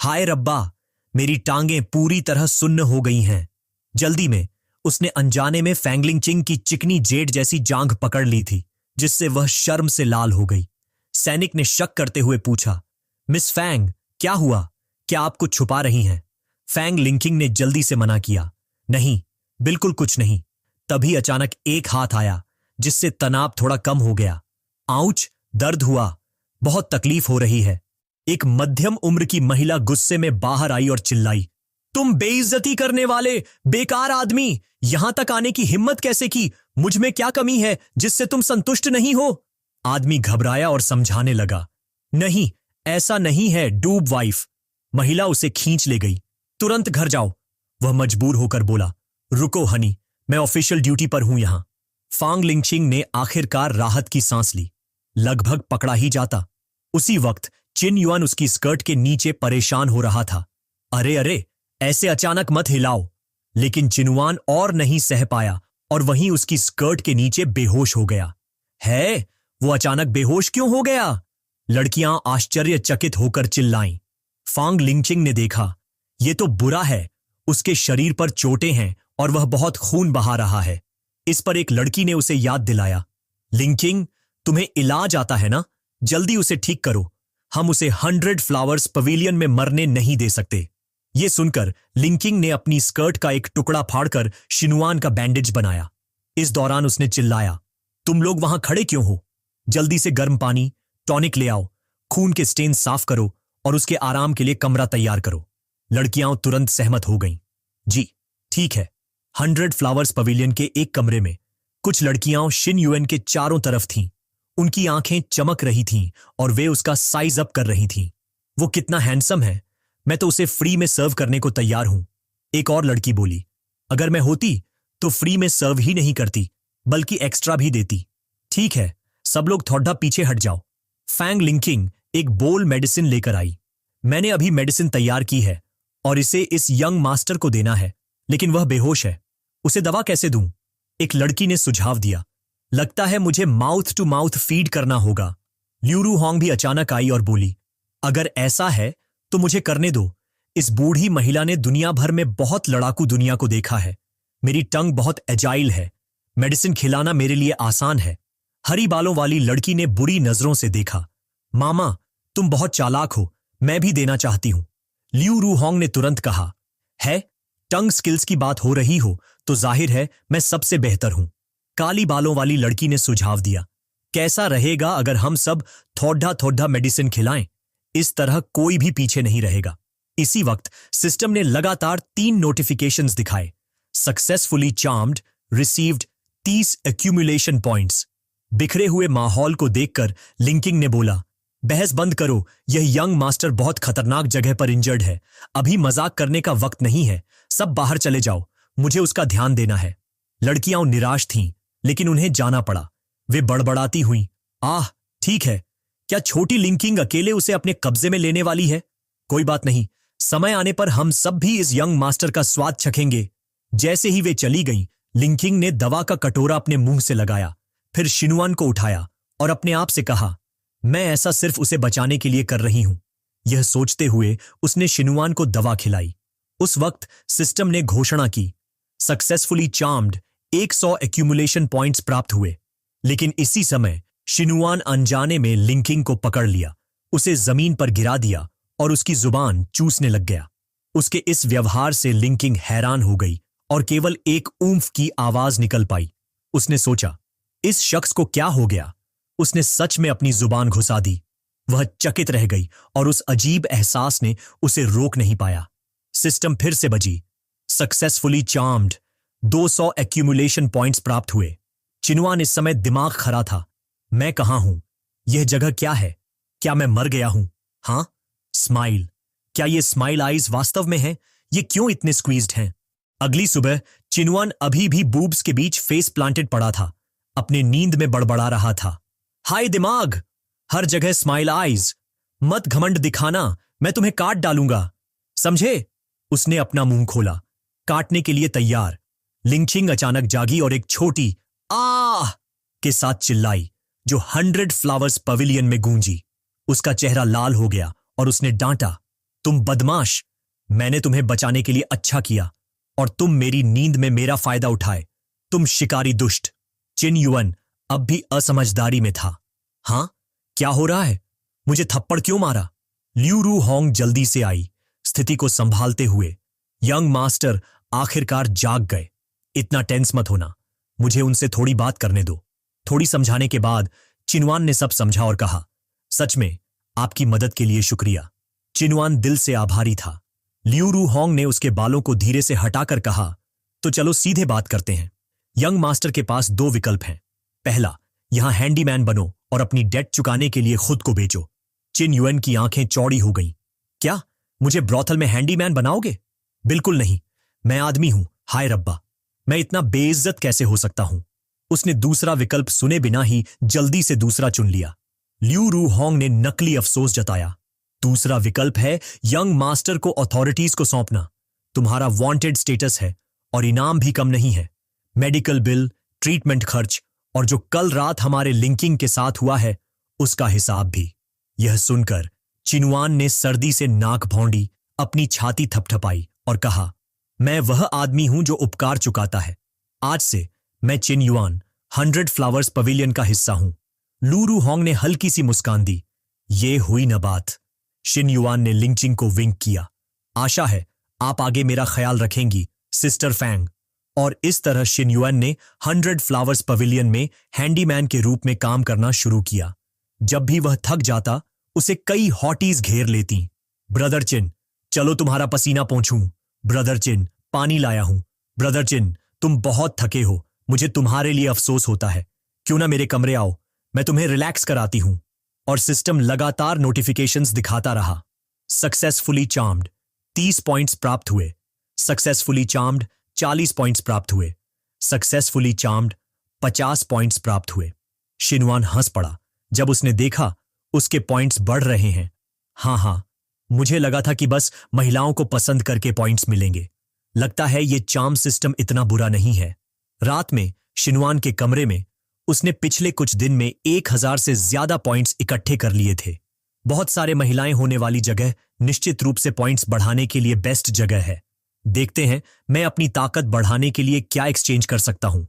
हाय रब्बा, मेरी टांगें पूरी तरह सुन्न हो गई हैं। जल्दी में उसने अनजाने में फैंगलिंग चिंग की चिकनी जेड जैसी जांघ पकड़ ली थी, जिससे वह शर्म से लाल हो गई। सैनिक ने शक करते हुए पूछा, मिस फैंग, क्या हुआ, क्या आप कुछ छुपा रही हैं? फैंग लिंकिंग ने जल्दी से मना किया, नहीं, बिल्कुल कुछ नहीं। तभी अचानक एक हाथ आया, जिससे तनाव थोड़ा कम हो गया। आउच, दर्द हुआ, बहुत तकलीफ हो रही है। एक मध्यम उम्र की महिला गुस्से में बाहर आई और चिल्लाई, तुम बेइज्जती करने वाले बेकार आदमी, यहां तक आने की हिम्मत कैसे की? मुझ में क्या कमी है जिससे तुम संतुष्ट नहीं हो? आदमी घबराया और समझाने लगा, नहीं, ऐसा नहीं है डूब वाइफ। महिला उसे खींच ले गई। तुरंत घर जाओ। वह मजबूर होकर बोला, रुको हनी, मैं ऑफिशियल ड्यूटी पर हूं यहां। फांग लिंगचिंग ने आखिरकार राहत की सांस ली। लगभग पकड़ा ही जाता। उसी वक्त चिन युआन उसकी स्कर्ट के नीचे परेशान हो रहा था। अरे अरे, ऐसे अचानक मत हिलाओ। लेकिन चिनवान और नहीं सह पाया और वहीं उसकी स्कर्ट के नीचे बेहोश हो गया। है, वो अचानक बेहोश क्यों हो गया? लड़कियां आश्चर्यचकित होकर चिल्लाईं। फांग लिंगचिंग ने देखा, ये तो बुरा है। उसके शरीर पर चोटें हैं और वह बहुत खून बहा रहा है। इस पर एक लड़की ने उसे याद दिलाया, लिंगचिंग, तुम्हें इलाज आता है ना, जल्दी उसे ठीक करो। हम उसे 100 फ्लावर्स पवेलियन में मरने नहीं दे सकते। ये सुनकर लिंगचिंग ने अपनी स्कर्ट का एक टुकड़ा फाड़कर शिनुआन का बैंडेज बनाया। इस दौरान उसने चिल्लाया, तुम लोग वहां खड़े क्यों हो? जल्दी से गर्म पानी, टॉनिक ले आओ, खून के स्टेन साफ करो और उसके आराम के लिए कमरा तैयार करो। लड़कियां तुरंत सहमत हो गईं। जी ठीक है। 100 फ्लावर्स पवेलियन के एक कमरे में कुछ लड़कियां शिन युएन के चारों तरफ थीं। उनकी आंखें चमक रही थीं और वे उसका साइज अप कर रही थीं। वो कितना हैंडसम है, मैं तो उसे फ्री में सर्व करने को तैयार हूं। एक और लड़की बोली, अगर मैं होती तो फ्री में सर्व ही नहीं करती बल्कि एक्स्ट्रा भी देती। ठीक है, सब लोग थोड़ा पीछे हट जाओ। फैंग लिंगचिंग एक बोल मेडिसिन लेकर आई। मैंने अभी मेडिसिन तैयार की है और इसे इस यंग मास्टर को देना है, लेकिन वह बेहोश है। उसे दवा कैसे दूं? एक लड़की ने सुझाव दिया, लगता है मुझे माउथ टू माउथ फीड करना होगा। ल्यूरू होंग भी अचानक आई और बोली, अगर ऐसा है तो मुझे करने दो। इस बूढ़ी महिला ने दुनिया भर में बहुत लड़ाकू दुनिया को देखा है। मेरी टंग बहुत एजाइल है। मेडिसिन खिलाना मेरे लिए आसान है। हरी बालों वाली लड़की ने बुरी नजरों से देखा। मामा, तुम बहुत चालाक हो, मैं भी देना चाहती हूं। ल्यू रू होंग ने तुरंत कहा, है, टंग स्किल्स की बात हो रही हो तो जाहिर है मैं सबसे बेहतर हूं। काली बालों वाली लड़की ने सुझाव दिया, कैसा रहेगा अगर हम सब थोड़ा थोड़ा मेडिसिन खिलाएं? इस तरह कोई भी पीछे नहीं रहेगा। इसी वक्त सिस्टम ने लगातार 3 नोटिफिकेशंस दिखाए। Successfully charmed, received 30 accumulation points. बिखरे हुए माहौल को देखकर लिंकिंग ने बोला, बहस बंद करो, यह यंग मास्टर बहुत खतरनाक जगह पर इंजर्ड है। अभी मजाक करने का वक्त नहीं है, सब बाहर चले जाओ, मुझे उसका ध्यान देना है। लड़कियां निराश थीं, लेकिन उन्हें जाना पड़ा। वे बड़बड़ाती हुईं, आह, ठीक है, क्या छोटी लिंकिंग अकेले उसे अपने कब्जे में लेने वाली है? कोई बात नहीं, समय आने पर हम सब भी इस यंग मास्टर का स्वाद चखेंगे। जैसे ही वे चली गईं, लिंकिंग ने दवा का कटोरा अपने मुंह से लगाया, फिर शिनुआन को उठाया और अपने आप से कहा, मैं ऐसा सिर्फ उसे बचाने के लिए कर रही हूं। यह सोचते हुए उसने शिनुआन को दवा खिलाई। उस वक्त सिस्टम ने घोषणा की, सक्सेसफुली चार्म्ड 100 एक्यूमुलेशन पॉइंट्स प्राप्त हुए। लेकिन इसी समय शिनुआन अनजाने में लिंकिंग को पकड़ लिया, उसे जमीन पर गिरा दिया और उसकी जुबान चूसने लग गया। उसके इस व्यवहार से लिंकिंग हैरान हो गई और केवल एक ऊंफ की आवाज निकल पाई। उसने सोचा, इस शख्स को क्या हो गया? उसने सच में अपनी जुबान घुसा दी। वह चकित रह गई और उस अजीब एहसास ने उसे रोक नहीं पाया। सिस्टम फिर से बजी, सक्सेसफुली चार्म्ड 200 एक्यूमुलेशन पॉइंट्स प्राप्त हुए। चिनुआन इस समय दिमाग खरा था। मैं कहां हूं? यह जगह क्या है? क्या मैं मर गया हूं? हां, स्माइल, क्या ये स्माइल आईज वास्तव में है? ये क्यों इतने स्क्वीज्ड हैं? अगली सुबह चिनुआन अभी भी बूब्स के बीच फेस प्लांटेड पड़ा था, अपने नींद में बड़बड़ा रहा था, हाय दिमाग, हर जगह स्माइल आईज, मत घमंड दिखाना, मैं तुम्हें काट डालूंगा, समझे? उसने अपना मुंह खोला, काटने के लिए तैयार। लिंचिंग अचानक जागी और एक छोटी आह के साथ चिल्लाई, जो 100 फ्लावर्स पवेलियन में गूंजी। उसका चेहरा लाल हो गया और उसने डांटा, तुम बदमाश, मैंने तुम्हें बचाने के लिए अच्छा किया और तुम मेरी नींद में मेरा फायदा उठाए। तुम शिकारी दुष्ट। चिन युआन अब भी असमझदारी में था। हां, क्या हो रहा है? मुझे थप्पड़ क्यों मारा? ल्यू रू होंग जल्दी से आई, स्थिति को संभालते हुए। यंग मास्टर आखिरकार जाग गए। इतना टेंस मत होना, मुझे उनसे थोड़ी बात करने दो। थोड़ी समझाने के बाद चिनुआन ने सब समझा और कहा, सच में आपकी मदद के लिए शुक्रिया। चिनुआन दिल से आभारी था। ल्यू रू होंग ने उसके बालों को धीरे से हटाकर कहा, तो चलो सीधे बात करते हैं। यंग मास्टर के पास 2 विकल्प हैं। पहला, यहां हैंडीमैन बनो और अपनी डेट चुकाने के लिए खुद को बेचो। चिन युएन की आंखें चौड़ी हो गईं। क्या मुझे ब्रॉथल में हैंडीमैन बनाओगे? बिल्कुल नहीं, मैं आदमी हूं। हाय रब्बा, मैं इतना बेइज्जत कैसे हो सकता हूं? उसने दूसरा विकल्प सुने बिना ही जल्दी से दूसरा चुन लिया। ल्यू रू होंग ने नकली अफसोस जताया। दूसरा विकल्प है यंग मास्टर को अथॉरिटीज को सौंपना। तुम्हारा वांटेड स्टेटस है और इनाम भी कम नहीं है। मेडिकल बिल, ट्रीटमेंट खर्च और जो कल रात हमारे लिंकिंग के साथ हुआ है उसका हिसाब भी। यह सुनकर चिनुआन ने सर्दी से नाक भौंडी, अपनी छाती थपथपाई और कहा, मैं वह आदमी हूं जो उपकार चुकाता है। आज से मैं चिन युआन 100 फ्लावर्स पवेलियन का हिस्सा हूं। लू रू होंग ने हल्की सी मुस्कान दी। ये हुई न बात। शिन युआन ने लिंगचिंग को विंक किया। आशा है आप आगे मेरा ख्याल रखेंगी, सिस्टर फैंग। और इस तरह शिन युआन ने 100 फ्लावर्स पवेलियन में हैंडीमैन के रूप में काम करना शुरू किया। जब भी वह थक जाता उसे कई हॉटीज घेर लेती। ब्रदर चिन, चलो तुम्हारा पसीना पोंछूं। ब्रदर चिन, पानी लाया हूं। ब्रदर चिन, तुम बहुत थके हो, मुझे तुम्हारे लिए अफसोस होता है। क्यों ना मेरे कमरे आओ, मैं तुम्हें रिलैक्स कराती हूं। और सिस्टम लगातार नोटिफिकेशंस दिखाता रहा। सक्सेसफुली चार्म्ड 30 पॉइंट्स प्राप्त हुए। सक्सेसफुली चार्म्ड 40 पॉइंट्स प्राप्त हुए। सक्सेसफुली चार्म्ड 50 पॉइंट्स प्राप्त हुए। शिनवान हंस पड़ा जब उसने देखा उसके पॉइंट्स बढ़ रहे हैं। हाँ, मुझे लगा था कि बस महिलाओं को पसंद करके पॉइंट्स मिलेंगे। लगता है ये चार्म सिस्टम इतना बुरा नहीं है। रात में शिनवान के कमरे में उसने पिछले कुछ दिन में 1000 से ज्यादा पॉइंट्स इकट्ठे कर लिए थे। बहुत सारे महिलाएं होने वाली जगह निश्चित रूप से पॉइंट्स बढ़ाने के लिए बेस्ट जगह है। देखते हैं मैं अपनी ताकत बढ़ाने के लिए क्या एक्सचेंज कर सकता हूं।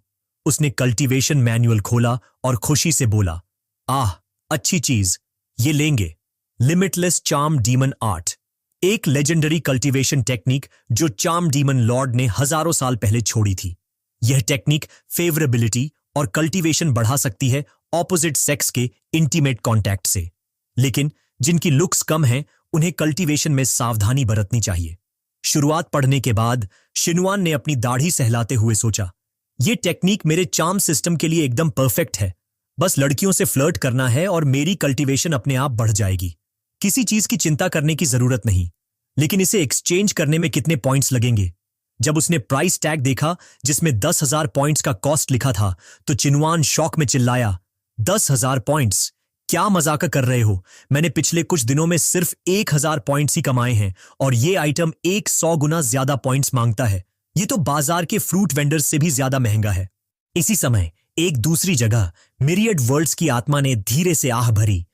उसने कल्टीवेशन मैनुअल खोला और खुशी से बोला, आह, अच्छी चीज, ये लेंगे। लिमिटलेस चार्म डीमन आर्ट, एक लेजेंडरी कल्टीवेशन टेक्निक जो चार्म डीमन लॉर्ड ने हजारों साल पहले छोड़ी थी। यह टेक्निक फेवरेबिलिटी और कल्टीवेशन बढ़ा सकती है ऑपोजिट सेक्स के इंटीमेट कांटेक्ट से। लेकिन जिनकी लुक्स कम हैं उन्हें कल्टीवेशन में सावधानी बरतनी चाहिए। शुरुआत पढ़ने के बाद शिनवान ने अपनी दाढ़ी सहलाते हुए सोचा, यह टेक्निक मेरे चार्म सिस्टम के लिए एकदम परफेक्ट है। बस लड़कियों से फ्लर्ट करना है और मेरी कल्टीवेशन अपने आप बढ़ जाएगी। किसी चीज की चिंता करने की जरूरत नहीं। लेकिन इसे एक्सचेंज करने में कितने पॉइंट्स लगेंगे? जब उसने प्राइस टैग देखा जिसमें 10,000 पॉइंट्स का कॉस्ट लिखा था तो चिनवान शौक में चिल्लाया, 10,000 पॉइंट्स? क्या मजाक कर रहे हो? मैंने पिछले कुछ दिनों में सिर्फ 1000 पॉइंट्स ही कमाए हैं और ये आइटम 100 गुना ज्यादा पॉइंट्स मांगता है। ये तो बाजार के फ्रूट वेंडर्स से भी ज्यादा महंगा है। इसी समय एक दूसरी जगह मिरियड वर्ल्ड्स की आत्मा ने धीरे से आह भरी।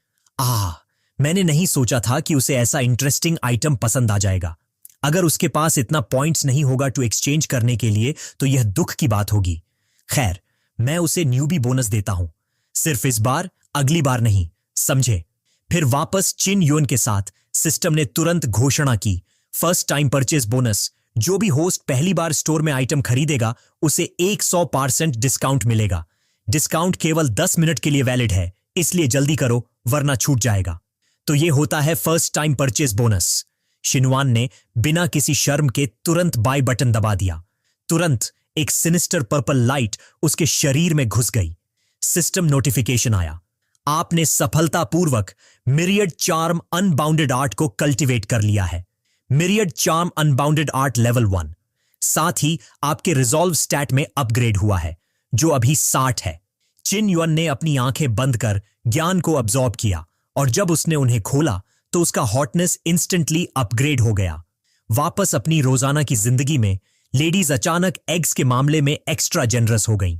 मैंने नहीं सोचा था कि उसे ऐसा इंटरेस्टिंग आइटम पसंद आ जाएगा। अगर उसके पास इतना पॉइंट्स नहीं होगा टू एक्सचेंज करने के लिए तो यह दुख की बात होगी। खैर, मैं उसे न्यूबी बोनस देता हूं। सिर्फ इस बार, अगली बार नहीं, समझे? फिर वापस चिन युन के साथ सिस्टम ने तुरंत घोषणा की, फर्स्ट टाइम परचेज बोनस। जो भी होस्ट पहली बार स्टोर में आइटम खरीदेगा उसे 100% डिस्काउंट मिलेगा। डिस्काउंट केवल 10 मिनट के लिए वैलिड है, इसलिए जल्दी करो वरना छूट जाएगा। तो ये होता है फर्स्ट टाइम परचेज बोनस। शिनवान ने बिना किसी शर्म के तुरंत बाय बटन दबा दिया। तुरंत एक सिनिस्टर पर्पल लाइट उसके शरीर में घुस गई। सिस्टम नोटिफिकेशन आया, आपने सफलतापूर्वक मिरियड चार्म अनबाउंडेड आर्ट को कल्टीवेट कर लिया है। Myriad charm unbounded art level 1। साथ ही आपके रिजॉल्व स्टैट में अपग्रेड हुआ है जो अभी 60 है। चिन युन ने अपनी आंखें बंद कर ज्ञान को अब्सॉर्ब किया और जब उसने उन्हें खोला तो उसका हॉटनेस इंस्टेंटली अपग्रेड हो गया। वापस अपनी रोजाना की जिंदगी में लेडीज अचानक एग्स के मामले में एक्स्ट्रा जेनरस हो गईं।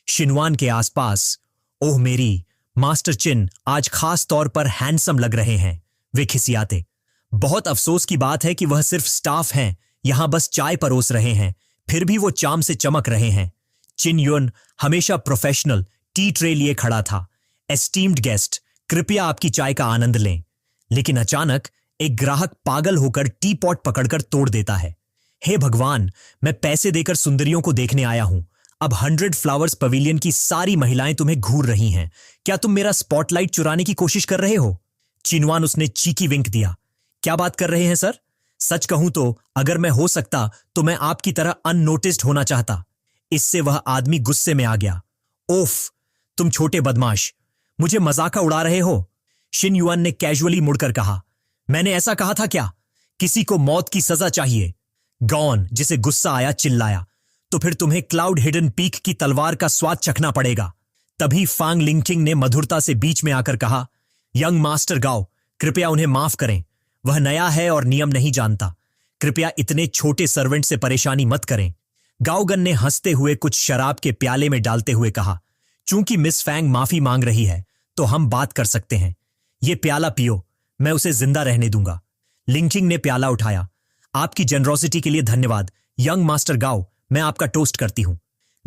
शिनवान के आसपास, ओह मेरी मास्टर चिन आज खास तौर पर हैंडसम लग रहे हैं, वे खिसियाते। बहुत अफसोस की बात है कि वह सिर्फ स्टाफ हैं, यहां बस चाय परोस रहे हैं, फिर भी वो चाम से चमक रहे हैं। चिन युन हमेशा प्रोफेशनल टी ट्रे लिए खड़ा था। एस्टीम्ड गेस्ट, कृपया आपकी चाय का आनंद लें। लेकिन अचानक एक ग्राहक पागल होकर टी पॉट पकड़कर तोड़ देता है। हे भगवान, मैं पैसे देकर सुंदरियों को देखने आया हूं। अब 100 फ्लावर्स पवेलियन की सारी महिलाएं तुम्हें घूर रही हैं। क्या तुम मेरा स्पॉटलाइट चुराने की कोशिश कर रहे हो? चिनवान उसने चीकी विंक दिया। क्या बात कर रहे हैं सर? सच कहूं तो अगर मैं हो सकता तो मैं आपकी तरह अननोटिस्ड होना चाहता। इससे वह आदमी गुस्से में आ गया। ओफ, तुम छोटे बदमाश, मुझे मजाक उड़ा रहे हो? शिन युआन ने कैजुअली मुड़कर कहा। मैंने ऐसा कहा था क्या? किसी को मौत की सजा चाहिए। गॉन, जिसे गुस्सा आया, चिल्लाया, तो फिर तुम्हें क्लाउड हिडन पीक की तलवार का स्वाद चखना पड़ेगा। तभी फांग लिंकिंग ने मधुरता से बीच में आकर कहा, यंग मास्टर गाओ, कृपया उन्हें माफ करें। वह नया है और नियम नहीं जानता। कृपया इतने छोटे सर्वेंट से परेशानी मत करें। गाओगन ने हंसते हुए कुछ शराब के प्याले में डालते हुए कहा, चूंकि मिस फैंग माफी मांग रही है तो हम बात कर सकते हैं। ये प्याला पियो, मैं उसे जिंदा रहने दूंगा। लिंकिंग ने प्याला उठाया। आपकी जेनरोसिटी के लिए धन्यवाद यंग मास्टर गाओ, मैं आपका टोस्ट करती हूं।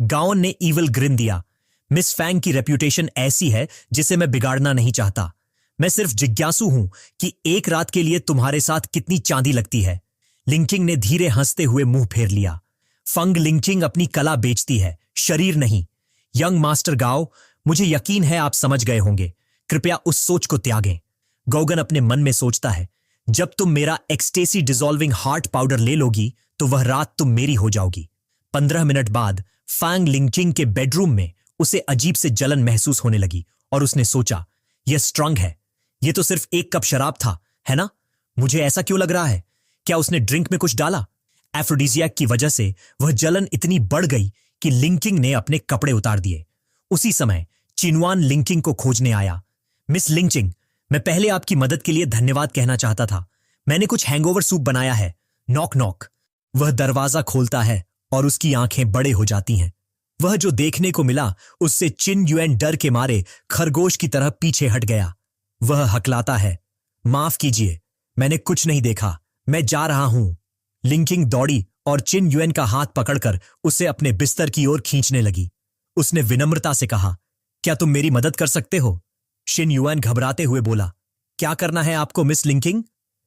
गाओन ने ईविल ग्रिन दिया। मिस फैंग की रेप्यूटेशन ऐसी है जिसे मैं बिगाड़ना नहीं चाहता। मैं सिर्फ जिज्ञासु हूं कि एक रात के लिए तुम्हारे साथ कितनी चांदी लगती है। लिंकिंग ने धीरे हंसते हुए मुंह फेर लिया। फंग लिंकिंग अपनी कला बेचती है, शरीर नहीं। यंग मास्टर गाओ, मुझे यकीन है आप समझ गए होंगे। कृपया उस सोच को त्यागें। गौगन अपने मन में सोचता है, जब तुम मेरा एक्सटेसी डिसॉल्विंग हार्ट पाउडर ले लोगी तो वह रात तुम मेरी हो जाओगी। 15 मिनट बाद फैंग लिंकिंग के बेडरूम में उसे अजीब से जलन महसूस होने लगी और उसने सोचा, यह स्ट्रांग है। यह तो सिर्फ एक कप शराब था, है ना? मुझे ऐसा क्यों लग रहा है? क्या उसने ड्रिंक में कुछ डाला? एफ्रोडीजियक की वजह से वह जलन इतनी बढ़ गई कि लिंकिंग ने अपने कपड़े उतार दिए। उसी समय चिनवान लिंकिंग को खोजने आया। मिस लिंकिंग, मैं पहले आपकी मदद के लिए धन्यवाद कहना चाहता था। मैंने कुछ हैंगओवर सूप बनाया है। Knock knock. वह दरवाजा खोलता है और उसकी आंखें बड़े हो जाती हैं। वह जो देखने को मिला उससे चिन युएन डर के मारे खरगोश की तरह पीछे हट गया। वह हकलाता है, माफ कीजिए, मैंने कुछ नहीं देखा, मैं जा रहा हूं। लिंकिंग दौड़ी और चिन युएन का हाथ पकड़कर उसे अपने बिस्तर की ओर खींचने लगी। उसने विनम्रता से कहा, क्या तुम मेरी मदद कर सकते हो? शिन युएन घबराते हुए बोला, क्या करना है आपको मिस लिंकिंग?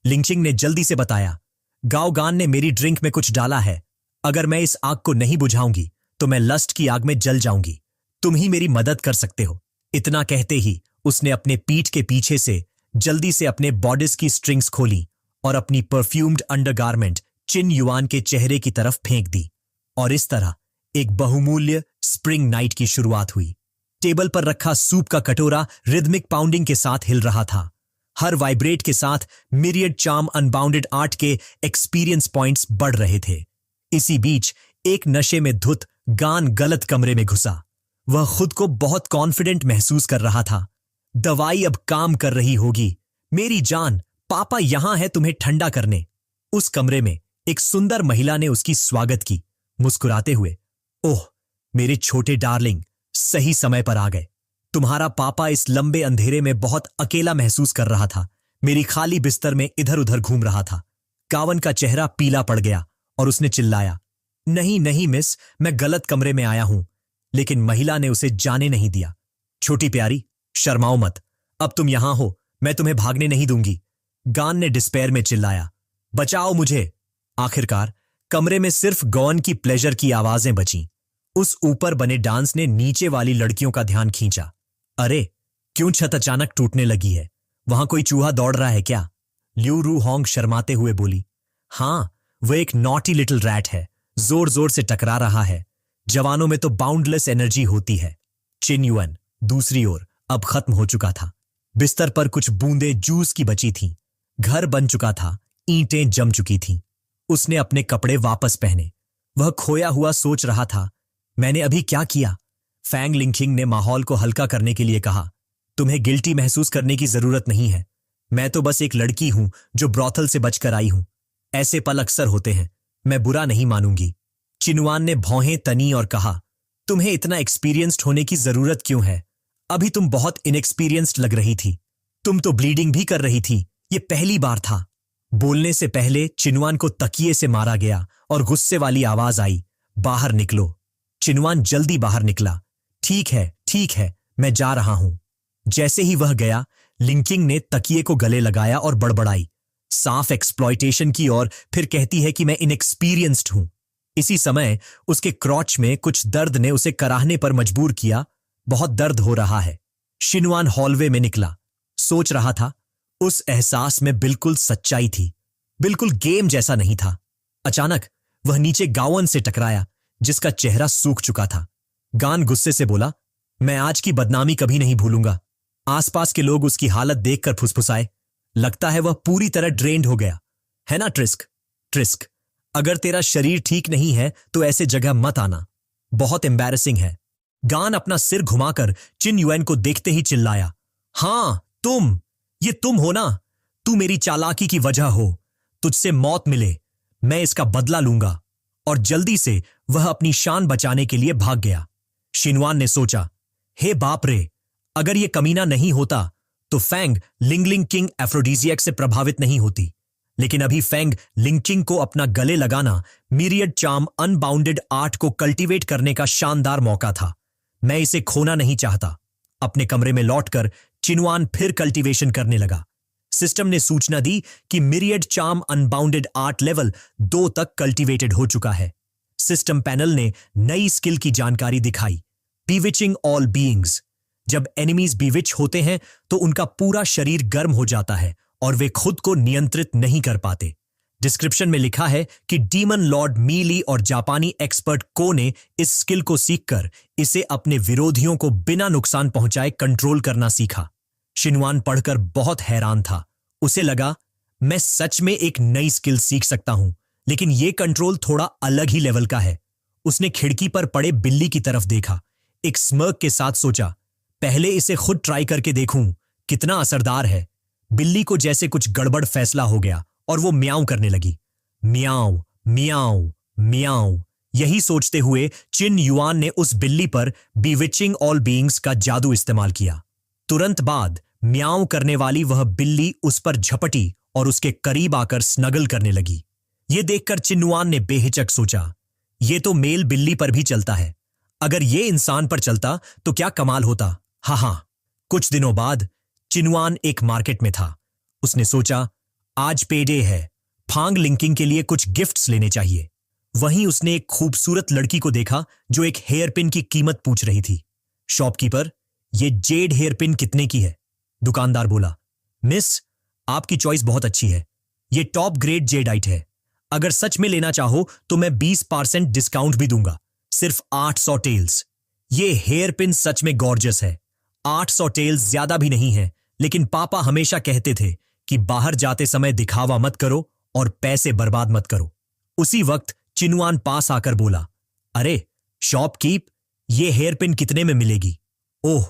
लिंकिंग ने जल्दी से बताया, गाओगान ने मेरी ड्रिंक में कुछ डाला है। अगर मैं इस आग को नहीं बुझाऊंगी तो मैं लस्ट की आग में जल जाऊंगी। तुम ही मेरी मदद कर सकते हो। इतना कहते ही उसने अपने पीठ के पीछे से जल्दी से अपने बॉडिस की स्ट्रिंग्स खोली और अपनी परफ्यूम्ड अंडरगारमेंट चिन युआन के चेहरे की तरफ फेंक दी। और इस तरह एक बहुमूल्य स्प्रिंग नाइट की शुरुआत हुई। टेबल पर रखा सूप का कटोरा रिदमिक पाउंडिंग के साथ हिल रहा था। हर वाइब्रेट के साथ मिरियड चार्म अनबाउंडेड आर्ट के एक्सपीरियंस पॉइंट्स बढ़ रहे थे। इसी बीच एक नशे में धुत गान गलत कमरे में घुसा। वह खुद को बहुत कॉन्फिडेंट महसूस कर रहा था। दवाई अब काम कर रही होगी। मेरी जान, पापा यहां है तुम्हें ठंडा करने। उस कमरे में एक सुंदर महिला ने उसकी स्वागत की, मुस्कुराते हुए। ओह मेरे छोटे डार्लिंग, सही समय पर आ गए। तुम्हारा पापा इस लंबे अंधेरे में बहुत अकेला महसूस कर रहा था। मेरी खाली बिस्तर में इधर उधर घूम रहा था। कावन का चेहरा पीला पड़ गया और उसने चिल्लाया, नहीं नहीं मिस, मैं गलत कमरे में आया हूं। लेकिन महिला ने उसे जाने नहीं दिया। छोटी प्यारी, शर्माओ मत। अब तुम यहां हो, मैं तुम्हें भागने नहीं दूंगी। गान ने डिस्पेयर में चिल्लाया, बचाओ मुझे। आखिरकार कमरे में सिर्फ गॉन की प्लेजर की आवाजें बचीं। उस ऊपर बने डांस ने नीचे वाली लड़कियों का ध्यान खींचा। अरे क्यों छत अचानक टूटने लगी है? वहां कोई चूहा दौड़ रहा है क्या? ल्यू रू होंग शर्माते हुए बोली। हां, वह एक नॉटी लिटिल रैट है, जोर जोर से टकरा रहा है। जवानों में तो बाउंडलेस एनर्जी होती है। चिन युएन दूसरी ओर अब खत्म हो चुका था। बिस्तर पर कुछ बूंदें जूस की बची थीं। घर बन चुका था, ईंटें जम चुकी थीं। उसने अपने कपड़े वापस पहने। वह खोया हुआ सोच रहा था, मैंने अभी क्या किया? फैंग लिंकिंग ने माहौल को हल्का करने के लिए कहा, तुम्हें गिल्टी महसूस करने की जरूरत नहीं है। मैं तो बस एक लड़की हूं जो ब्रॉथल से बचकर आई हूं। ऐसे पल अक्सर होते हैं, मैं बुरा नहीं मानूंगी। चिनवान ने भौहें तनी और कहा, तुम्हें इतना एक्सपीरियंस्ड होने की जरूरत क्यों है? अभी तुम बहुत इनएक्सपीरियंस्ड लग रही थी। तुम तो ब्लीडिंग भी कर रही थी। ये पहली बार था। बोलने से पहले चिनवान को तकिए से मारा गया और गुस्से वाली आवाज आई, बाहर निकलो। चिनवान जल्दी बाहर निकला। ठीक है, मैं जा रहा हूं। जैसे ही वह गया, लिंकिंग ने तकिए को गले लगाया और बड़बड़ाई, साफ एक्सप्लॉयटेशन की, और फिर कहती है कि मैं इनएक्सपीरियंस्ड हूं। इसी समय उसके क्रॉच में कुछ दर्द ने उसे कराहने पर मजबूर किया। बहुत दर्द हो रहा है। शिनवान हॉलवे में निकला। सोच रहा था, उस एहसास में बिल्कुल सच्चाई थी, बिल्कुल गेम जैसा नहीं था। अचानक वह नीचे गावन से टकराया, जिसका चेहरा सूख चुका था। गान गुस्से से बोला, मैं आज की बदनामी कभी नहीं भूलूंगा। आसपास के लोग उसकी हालत देखकर फुसफुसाए। लगता है वह पूरी तरह ड्रेन्ड हो गया है ना ट्रिस्क। ट्रिस्क, अगर तेरा शरीर ठीक नहीं है तो ऐसे जगह मत आना, बहुत एम्बैरेसिंग है। गान अपना सिर घुमाकर चिन युएन को देखते ही चिल्लाया, हां तुम, ये तुम हो ना, तू मेरी चालाकी की वजह हो, तुझसे मौत मिले, मैं इसका बदला लूंगा। और जल्दी से वह अपनी शान बचाने के लिए भाग गया। शिनवान ने सोचा, हे बाप रे, अगर यह कमीना नहीं होता तो फैंग लिंगलिंग किंग एफ्रोडीजियक से प्रभावित नहीं होती। लेकिन अभी फैंग लिंगकिंग को अपना गले लगाना, मीरियड चार्म अनबाउंडेड आर्ट को कल्टीवेट करने का शानदार मौका था। मैं इसे खोना नहीं चाहता। अपने कमरे में लौटकर चिनवान फिर कल्टीवेशन करने लगा। सिस्टम ने सूचना दी कि myriad charm unbounded art level 2 तक कल्टीवेटेड हो चुका है। सिस्टम पैनल ने नई स्किल की जानकारी दिखाई, बीविचिंग ऑल बीइंग्स। जब एनिमीज बीविच होते हैं तो उनका पूरा शरीर गर्म हो जाता है और वे खुद को नियंत्रित नहीं कर पाते। डिस्क्रिप्शन में लिखा है कि डीमन लॉर्ड मीली और जापानी एक्सपर्ट को ने इस स्किल को सीखकर इसे अपने विरोधियों को बिना नुकसान पहुंचाए कंट्रोल करना सीखा। शिनवान पढ़कर बहुत हैरान था। उसे लगा, मैं सच में एक नई स्किल सीख सकता हूं, लेकिन यह कंट्रोल थोड़ा अलग ही लेवल का है। उसने खिड़की पर पड़े बिल्ली की तरफ देखा, एक स्मर्क के साथ सोचा, पहले इसे खुद ट्राई करके देखूं कितना असरदार है। बिल्ली को जैसे कुछ गड़बड़ फैसला हो गया और वो म्याऊं करने लगी। म्याऊं म्याऊं म्याऊं। यही सोचते हुए चिन युआन ने उस बिल्ली पर बीविचिंग ऑल बीइंग्स का जादू इस्तेमाल किया। तुरंत बाद म्याऊं करने वाली वह बिल्ली उस पर झपटी और उसके करीब आकर स्नगल करने लगी। यह देखकर चिन्नुआन ने बेहिचक सोचा, यह तो मेल बिल्ली पर भी चलता है, अगर यह इंसान पर चलता तो क्या कमाल होता। हाँ। कुछ दिनों बाद चिन्नुआन एक मार्केट में था। उसने सोचा, आज पेडे है, फांग लिंकिंग के लिए कुछ गिफ्ट्स लेने चाहिए। वहीं उसने एक खूबसूरत लड़की को देखा जो एक हेयरपिन की कीमत पूछ रही थी। शॉपकीपर, ये जेड हेयरपिन कितने की है? दुकानदार बोला, मिस, आपकी चॉइस बहुत अच्छी है, ये टॉप ग्रेड जेडाइट है। अगर सच में लेना चाहो तो मैं 20% डिस्काउंट भी दूंगा, सिर्फ 800 टेल्स। ये हेयरपिन सच में गॉर्जियस है। 800 टेल्स ज्यादा भी नहीं है, लेकिन पापा हमेशा कहते थे कि बाहर जाते समय दिखावा मत करो और पैसे बर्बाद मत करो। उसी वक्त चिन्नुआन पास आकर बोला, अरे शॉपकीप, ये हेयरपिन कितने में मिलेगी? ओह,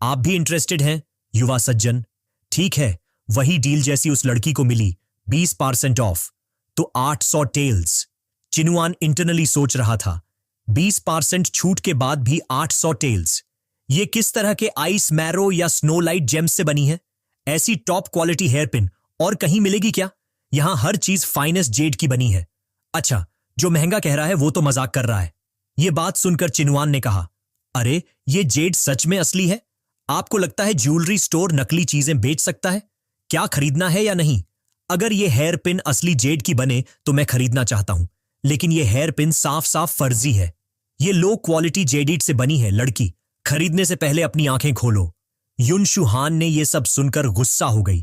आप भी इंटरेस्टेड हैं युवा सज्जन? ठीक है, वही डील जैसी उस लड़की को मिली, 20% ऑफ, तो 800 टेल्स। चिन्नुआन इंटरनली सोच रहा था, 20% छूट के बाद भी 800 टेल्स। ये किस तरह के आइस मैरो या स्नो लाइट जेम्स से बनी है? ऐसी टॉप क्वालिटी हेयरपिन और कहीं मिलेगी क्या? यहां हर चीज फाइनेस्ट जेड की बनी है। अच्छा, जो महंगा कह रहा है वो तो मजाक कर रहा है। यह बात सुनकर चिन्नुआन ने कहा, अरे ये जेड सच में असली है? आपको लगता है ज्वेलरी स्टोर नकली चीजें बेच सकता है? क्या खरीदना है या नहीं? अगर ये हेयर पिन असली जेड की बने तो मैं खरीदना चाहता हूं, लेकिन ये हेयर पिन साफ साफ फर्जी है। ये लो क्वालिटी जेडिट से बनी है। लड़की, खरीदने से पहले अपनी आंखें खोलो। युनशु हान ने यह सब सुनकर गुस्सा हो गई।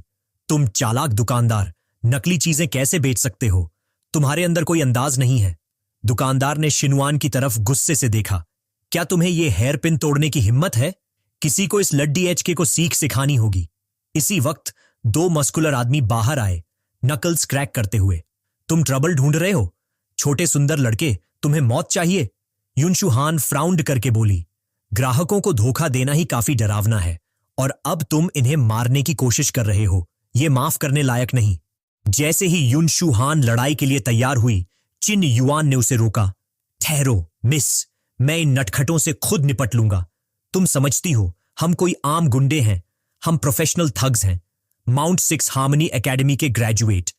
तुम चालाक दुकानदार, नकली चीजें कैसे बेच सकते हो? तुम्हारे अंदर कोई अंदाज नहीं है। दुकानदार ने शिनवान की तरफ गुस्से से देखा। क्या तुम्हें यह हेयर पिन तोड़ने की हिम्मत है? किसी को इस लड्डी एचके को सीख सिखानी होगी। इसी वक्त 2 मस्कुलर आदमी बाहर आए, नकल्स क्रैक करते हुए। तुम ट्रबल ढूंढ रहे हो? छोटे सुंदर लड़के, तुम्हें मौत चाहिए? युनशु हान फ्राउंड करके बोली, ग्राहकों को धोखा देना ही काफी डरावना है, और अब तुम इन्हें मारने की कोशिश कर रहे हो। यह माफ करने लायक नहीं। जैसे ही युनशु हान लड़ाई के लिए तैयार हुई, चिन युआन ने उसे रोका। ठहरो मिस, मैं इन नटखटों से खुद निपट लूंगा। तुम समझती हो हम कोई आम गुंडे हैं? हम प्रोफेशनल थग्स हैं, माउंट 6 हार्मनी एकेडमी के ग्रेजुएट।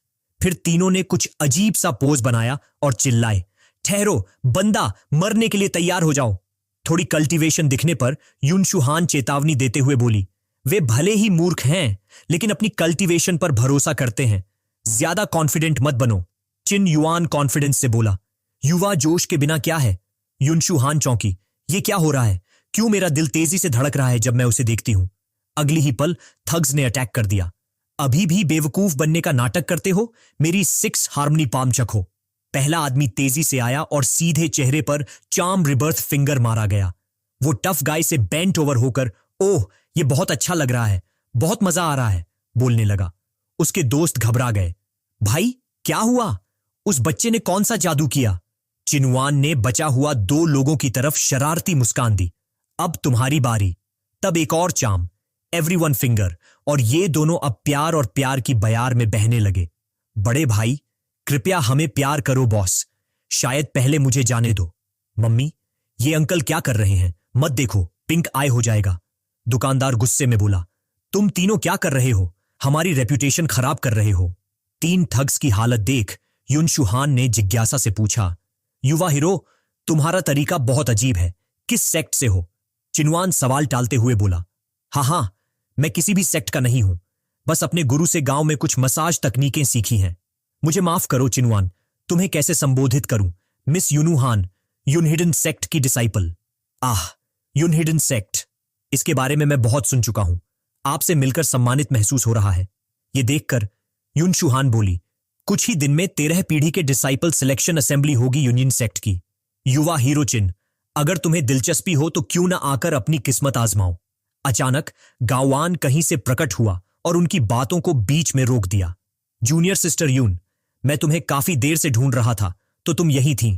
फिर तीनों ने कुछ अजीब सा पोज बनाया और चिल्लाए, ठहरो बंदा, मरने के लिए तैयार हो जाओ। थोड़ी कल्टीवेशन दिखने पर युनशु हान चेतावनी देते हुए बोली, वे भले ही मूर्ख हैं, लेकिन अपनी कल्टीवेशन पर भरोसा करते हैं। ज्यादा कॉन्फिडेंट मत बनो। चिन युआन कॉन्फिडेंस से बोला। युवा जोश के बिना क्या है? युनशु हान चौंकी। ये क्या हो रहा है? क्यों मेरा दिल तेजी से धड़क रहा है जब मैं उसे देखती हूं? अगली ही पल थग्स ने अटैक कर दिया। अभी भी बेवकूफ बनने का नाटक करते हो? मेरी 6 हार्मनी पाम चखो। पहला आदमी तेजी से आया और सीधे चेहरे पर चार्म रिबर्थ फिंगर मारा गया। वो टफ गाय से बेंट ओवर होकर, ओह ये बहुत अच्छा लग रहा है, बहुत मजा आ रहा है, बोलने लगा। उसके दोस्त घबरा गए। भाई क्या हुआ? उस बच्चे ने कौन सा जादू किया? चिनवान ने बचा हुआ 2 लोगों की तरफ शरारती मुस्कान दी। अब तुम्हारी बारी। तब एक और चाम, एवरीवन फिंगर, और ये दोनों अब प्यार और प्यार की बयार में बहने लगे। बड़े भाई, कृपया हमें प्यार करो बॉस। शायद पहले मुझे जाने दो। मम्मी, ये अंकल क्या कर रहे हैं? मत देखो, पिंक आई हो जाएगा। दुकानदार गुस्से में बोला। तुम तीनों क्या कर रहे हो? हमारी रेप्यूटेशन खराब कर रहे हो। 3 ठग्स की हालत देख युनशुहान ने जिज्ञासा से पूछा। युवा हीरो, तुम्हारा तरीका बहुत अजीब है। किस सेक्ट से हो? चिनवान सवाल टालते हुए बोला। हाँ, मैं किसी भी सेक्ट का नहीं हूं, बस अपने गुरु से गांव में कुछ मसाज तकनीकें सीखी हैं। मुझे माफ करो चिनवान, तुम्हें कैसे संबोधित करूं? मिस यूनुहान, यूनहिडन सेक्ट की डिसाइपल। आह, यूनहिडन सेक्ट, इसके बारे में मैं बहुत सुन चुका हूं। आपसे मिलकर सम्मानित महसूस हो रहा है। ये देखकर युनशुहान बोली। कुछ ही दिन में 13 पीढ़ी के डिसाइपल सिलेक्शन असेंबली होगी यूनियन सेक्ट की। युवा हीरो चिन, अगर तुम्हें दिलचस्पी हो तो क्यों ना आकर अपनी किस्मत आजमाओ। अचानक गांवान कहीं से प्रकट हुआ और उनकी बातों को बीच में रोक दिया। जूनियर सिस्टर यून, मैं तुम्हें काफी देर से ढूंढ रहा था, तो तुम यही थीं।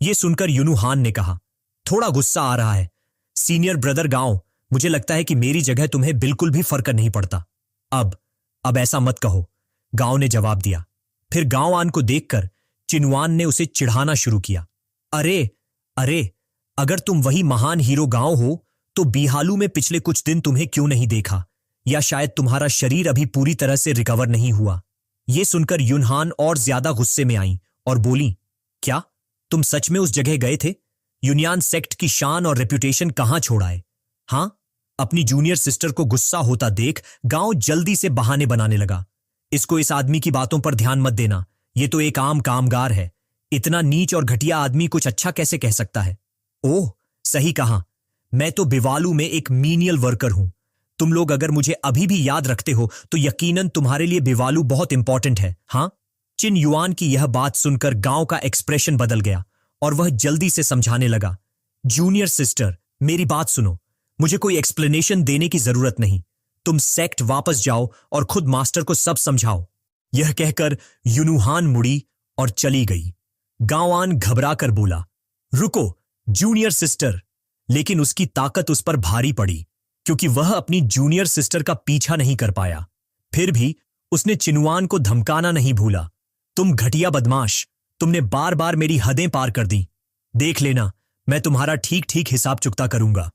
यह सुनकर यूनुहान ने कहा। थोड़ा गुस्सा आ रहा है। सीनियर ब्रदर गांव, मुझे लगता है कि मेरी जगह तुम्हें बिल्कुल भी फर्क नहीं पड़ता। अब ऐसा मत कहो, गांव ने जवाब दिया। फिर गांवान को देखकर चिनवान ने उसे चिढ़ाना शुरू किया। अरे, अगर तुम वही महान हीरो गांव हो तो बिहालू में पिछले कुछ दिन तुम्हें क्यों नहीं देखा? या शायद तुम्हारा शरीर अभी पूरी तरह से रिकवर नहीं हुआ? यह सुनकर युनहान और ज्यादा गुस्से में आई और बोली, क्या तुम सच में उस जगह गए थे? यूनियन सेक्ट की शान और रेप्यूटेशन कहां छोड़ाए? हां? अपनी जूनियर सिस्टर को गुस्सा होता देख गांव जल्दी से बहाने बनाने लगा। इसको इस आदमी की बातों पर ध्यान मत देना, ये तो एक आम कामगार है। इतना नीच और घटिया आदमी कुछ अच्छा कैसे कह सकता है? ओह, सही कहा, मैं तो बिवालू में एक मीनियल वर्कर हूं। तुम लोग अगर मुझे अभी भी याद रखते हो तो यकीनन तुम्हारे लिए बिवालू बहुत इंपॉर्टेंट है। हां? चिन युआन की यह बात सुनकर गांव का एक्सप्रेशन बदल गया और वह जल्दी से समझाने लगा। जूनियर सिस्टर, मेरी बात सुनो, मुझे कोई एक्सप्लेनेशन देने की जरूरत नहीं। तुम सेक्ट वापस जाओ और खुद मास्टर को सब समझाओ। यह कहकर युनुहान मुड़ी और चली गई। गांवान घबराकर बोला, रुको जूनियर सिस्टर, लेकिन उसकी ताकत उस पर भारी पड़ी क्योंकि वह अपनी जूनियर सिस्टर का पीछा नहीं कर पाया। फिर भी उसने चिनवान को धमकाना नहीं भूला। तुम घटिया बदमाश, तुमने बार बार मेरी हदें पार कर दी। देख लेना, मैं तुम्हारा ठीक ठीक हिसाब चुकता करूंगा।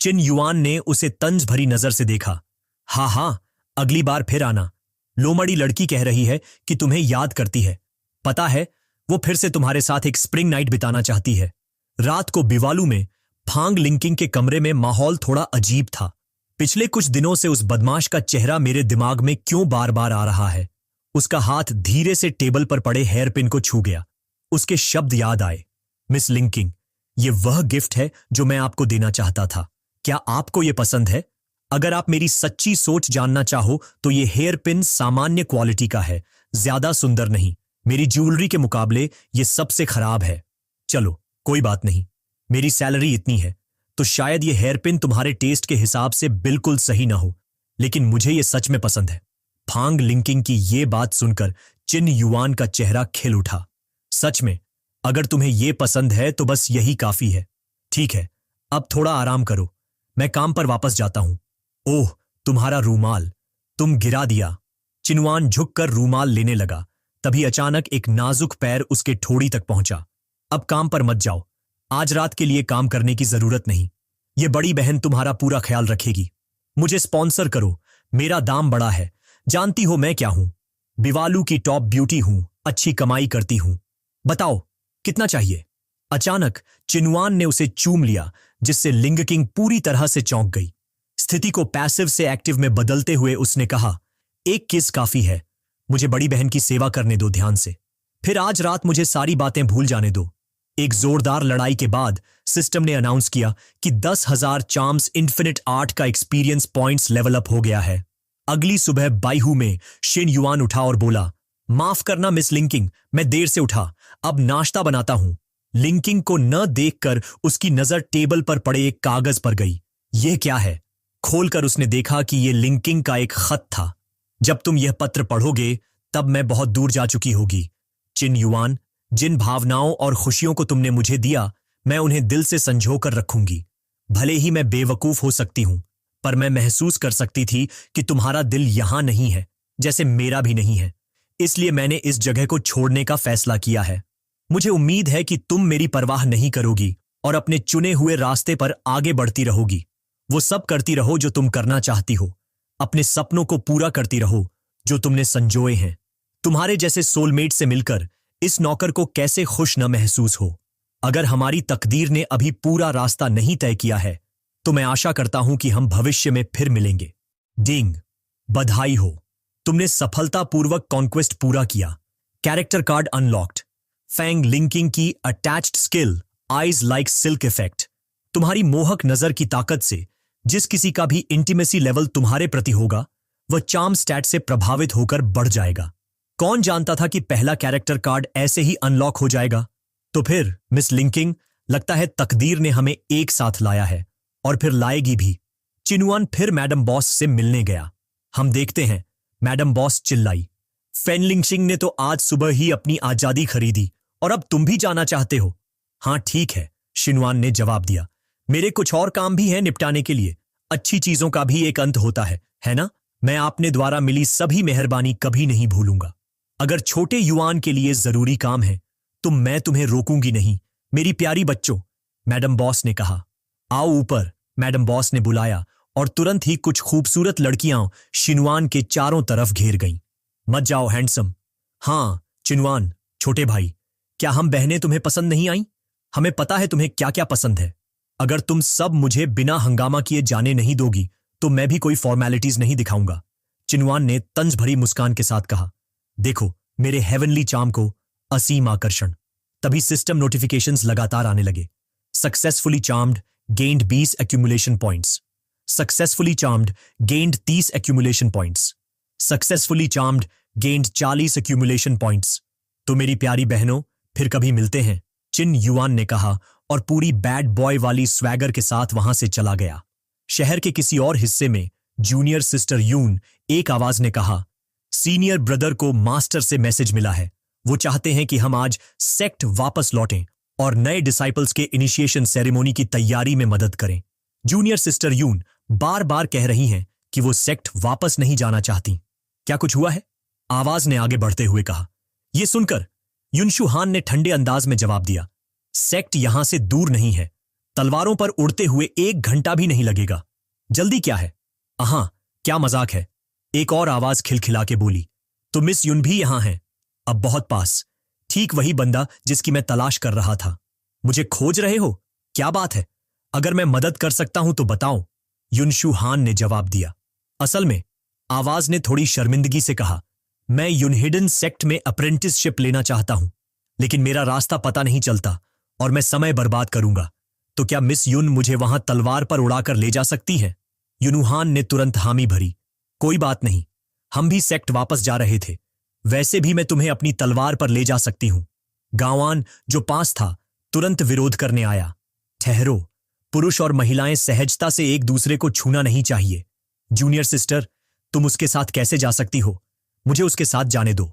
चिन युआन ने उसे तंज भरी नजर से देखा। हाँ, अगली बार फिर आना। लोमड़ी लड़की कह रही है कि तुम्हें याद करती है। पता है, वो फिर से तुम्हारे साथ एक स्प्रिंग नाइट बिताना चाहती है। रात को बिवालू में फांग लिंकिंग के कमरे में माहौल थोड़ा अजीब था। पिछले कुछ दिनों से उस बदमाश का चेहरा मेरे दिमाग में क्यों बार बार आ रहा है। उसका हाथ धीरे से टेबल पर पड़े हेयरपिन को छू गया। उसके शब्द याद आए। मिस लिंकिंग, ये वह गिफ्ट है जो मैं आपको देना चाहता था। क्या आपको ये पसंद है? अगर आप मेरी सच्ची सोच जानना चाहो तो ये हेयरपिन सामान्य क्वालिटी का है, ज्यादा सुंदर नहीं। मेरी ज्वेलरी के मुकाबले ये सबसे खराब है। चलो कोई बात नहीं, मेरी सैलरी इतनी है तो शायद ये हेयरपिन तुम्हारे टेस्ट के हिसाब से बिल्कुल सही ना हो, लेकिन मुझे ये सच में पसंद है। फांग लिंकिंग की ये बात सुनकर चिन युआन का चेहरा खिल उठा। सच में? अगर तुम्हें ये पसंद है तो बस यही काफी है। ठीक है, अब थोड़ा आराम करो, मैं काम पर वापस जाता हूं। ओह, तुम्हारा रूमाल, तुम गिरा दिया। चिनवान झुककर रूमाल लेने लगा, तभी अचानक एक नाजुक पैर उसके ठोड़ी तक पहुंचा। अब काम पर मत जाओ, आज रात के लिए काम करने की जरूरत नहीं। ये बड़ी बहन तुम्हारा पूरा ख्याल रखेगी। मुझे स्पॉन्सर करो, मेरा दाम बड़ा है। जानती हो मैं क्या हूं? बिवालू की टॉप ब्यूटी हूं, अच्छी कमाई करती हूं। बताओ कितना चाहिए? अचानक चिनवान ने उसे चूम लिया, जिससे लिंग किंग पूरी तरह से चौंक गई। स्थिति को पैसिव से एक्टिव में बदलते हुए उसने कहा, एक किस काफी है, मुझे बड़ी बहन की सेवा करने दो ध्यान से। फिर आज रात मुझे सारी बातें भूल जाने दो। एक जोरदार लड़ाई के बाद सिस्टम ने अनाउंस किया कि 10,000 चार्म्स इन्फिनिट आर्ट का एक्सपीरियंस पॉइंट्स लेवल अप हो गया है। अगली सुबह बाइहू में शिन युआन उठा और बोला, माफ करना मिस लिंकिंग, मैं देर से उठा, अब नाश्ता बनाता हूं। लिंकिंग को न देखकर उसकी नजर टेबल पर पड़े एक कागज पर गई। यह क्या है? खोलकर उसने देखा कि यह लिंकिंग का एक खत था। जब तुम यह पत्र पढ़ोगे तब मैं बहुत दूर जा चुकी होगी। चिन युआन, जिन भावनाओं और खुशियों को तुमने मुझे दिया, मैं उन्हें दिल से संजो कर रखूंगी। भले ही मैं बेवकूफ हो सकती हूं, पर मैं महसूस कर सकती थी कि तुम्हारा दिल यहां नहीं है, जैसे मेरा भी नहीं है। इसलिए मैंने इस जगह को छोड़ने का फैसला किया है। मुझे उम्मीद है कि तुम मेरी परवाह नहीं करोगी और अपने चुने हुए रास्ते पर आगे बढ़ती रहोगी। वो सब करती रहो जो तुम करना चाहती हो। अपने सपनों को पूरा करती रहो जो तुमने संजोए हैं। तुम्हारे जैसे सोलमेट से मिलकर इस नौकर को कैसे खुश न महसूस हो। अगर हमारी तकदीर ने अभी पूरा रास्ता नहीं तय किया है, तो मैं आशा करता हूं कि हम भविष्य में फिर मिलेंगे। डिंग, बधाई हो, तुमने सफलतापूर्वक कॉन्क्वेस्ट पूरा किया। Character card unlocked. Fang Linqing की attached skill, eyes like silk effect. तुम्हारी मोहक नजर की ताकत से जिस किसी का भी इंटीमेसी लेवल तुम्हारे प्रति होगा, वह चार्म स्टैट से प्रभावित होकर बढ़ जाएगा। कौन जानता था कि पहला कैरेक्टर कार्ड ऐसे ही अनलॉक हो जाएगा। तो फिर मिस लिंकिंग, लगता है तकदीर ने हमें एक साथ लाया है और फिर लाएगी भी। चिनुआन फिर मैडम बॉस से मिलने गया। हम देखते हैं, मैडम बॉस चिल्लाई। फेनलिंगशिंग ने तो आज सुबह ही अपनी आजादी खरीदी और अब तुम भी जाना चाहते हो। हाँ ठीक है, शिनुआन ने जवाब दिया। मेरे कुछ और काम भी हैं निपटाने के लिए। अच्छी चीजों का भी एक अंत होता है ना? मैं आपने द्वारा मिली सभी मेहरबानी कभी नहीं भूलूंगा। अगर छोटे युआन के लिए जरूरी काम है तो मैं तुम्हें रोकूंगी नहीं, मेरी प्यारी बच्चों, मैडम बॉस ने कहा। आओ ऊपर, मैडम बॉस ने बुलाया और तुरंत ही कुछ खूबसूरत लड़कियां शिनुआन के चारों तरफ घेर गईं। मत जाओ हैंडसम। हाँ चिनुआन, छोटे भाई, क्या हम बहनें तुम्हें पसंद नहीं आईं? हमें पता है तुम्हें क्या क्या पसंद है। अगर तुम सब मुझे बिना हंगामा किए जाने नहीं दोगी तो मैं भी कोई फॉर्मेलिटीज नहीं दिखाऊंगा, चिनुआन ने तंज भरी मुस्कान के साथ कहा। देखो मेरे हेवनली चार्म को, असीम आकर्षण। तभी सिस्टम नोटिफिकेशंस लगातार आने लगे। Successfully charmed, gained 20 accumulation points. Successfully charmed, gained 30 accumulation points. Successfully charmed, gained 40 accumulation points. तो मेरी प्यारी बहनों, फिर कभी मिलते हैं, चिन युआन ने कहा और पूरी बैड बॉय वाली स्वैगर के साथ वहां से चला गया। शहर के किसी और हिस्से में जूनियर सिस्टर यून, एक आवाज ने कहा, सीनियर ब्रदर को मास्टर से मैसेज मिला है। वो चाहते हैं कि हम आज सेक्ट वापस लौटें और नए डिसाइपल्स के इनिशिएशन सेरेमोनी की तैयारी में मदद करें। जूनियर सिस्टर यून बार बार कह रही हैं कि वो सेक्ट वापस नहीं जाना चाहती। क्या कुछ हुआ है? आवाज ने आगे बढ़ते हुए कहा। यह सुनकर युनशु हान ने ठंडे अंदाज में जवाब दिया, सेक्ट यहां से दूर नहीं है। तलवारों पर उड़ते हुए 1 घंटा भी नहीं लगेगा। जल्दी क्या है? अहां, क्या मजाक है? एक और आवाज खिलखिला के बोली। तो मिस युन भी यहां है? अब बहुत पास। ठीक वही बंदा जिसकी मैं तलाश कर रहा था। मुझे खोज रहे हो? क्या बात है? अगर मैं मदद कर सकता हूं तो बताओ, युनशु हान ने जवाब दिया। असल में, आवाज ने थोड़ी शर्मिंदगी से कहा, मैं यूनहिडन सेक्ट में अप्रेंटिसशिप लेना चाहता हूं, लेकिन मेरा रास्ता पता नहीं चलता और मैं समय बर्बाद करूंगा। तो क्या मिस युन मुझे वहां तलवार पर उड़ाकर ले जा सकती है? युनुहान ने तुरंत हामी भरी। कोई बात नहीं, हम भी सेक्ट वापस जा रहे थे। वैसे भी मैं तुम्हें अपनी तलवार पर ले जा सकती हूं। गांवान, जो पास था, तुरंत विरोध करने आया। ठहरो, पुरुष और महिलाएं सहजता से एक दूसरे को छूना नहीं चाहिए। जूनियर सिस्टर, तुम उसके साथ कैसे जा सकती हो? मुझे उसके साथ जाने दो।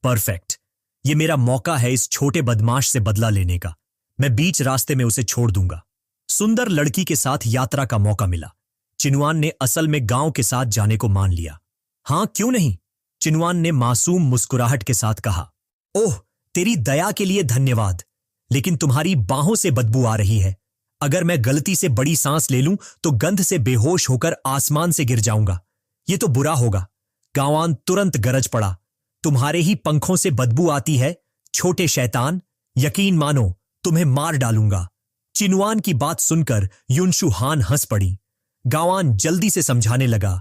परफेक्ट, ये मेरा मौका है इस छोटे बदमाश से बदला लेने का। मैं बीच रास्ते में उसे छोड़ दूंगा। सुंदर लड़की के साथ यात्रा का मौका मिला। चिनुआन ने असल में गांव के साथ जाने को मान लिया। हां क्यों नहीं, चिनुआन ने मासूम मुस्कुराहट के साथ कहा। ओह, तेरी दया के लिए धन्यवाद, लेकिन तुम्हारी बाहों से बदबू आ रही है। अगर मैं गलती से बड़ी सांस ले लूं तो गंध से बेहोश होकर आसमान से गिर जाऊंगा। ये तो बुरा होगा। गांवान तुरंत गरज पड़ा। तुम्हारे ही पंखों से बदबू आती है, छोटे शैतान। यकीन मानो, तुम्हें मार डालूंगा। चिनुआन की बात सुनकर युनशु हान हंस पड़ी। गांवान जल्दी से समझाने लगा,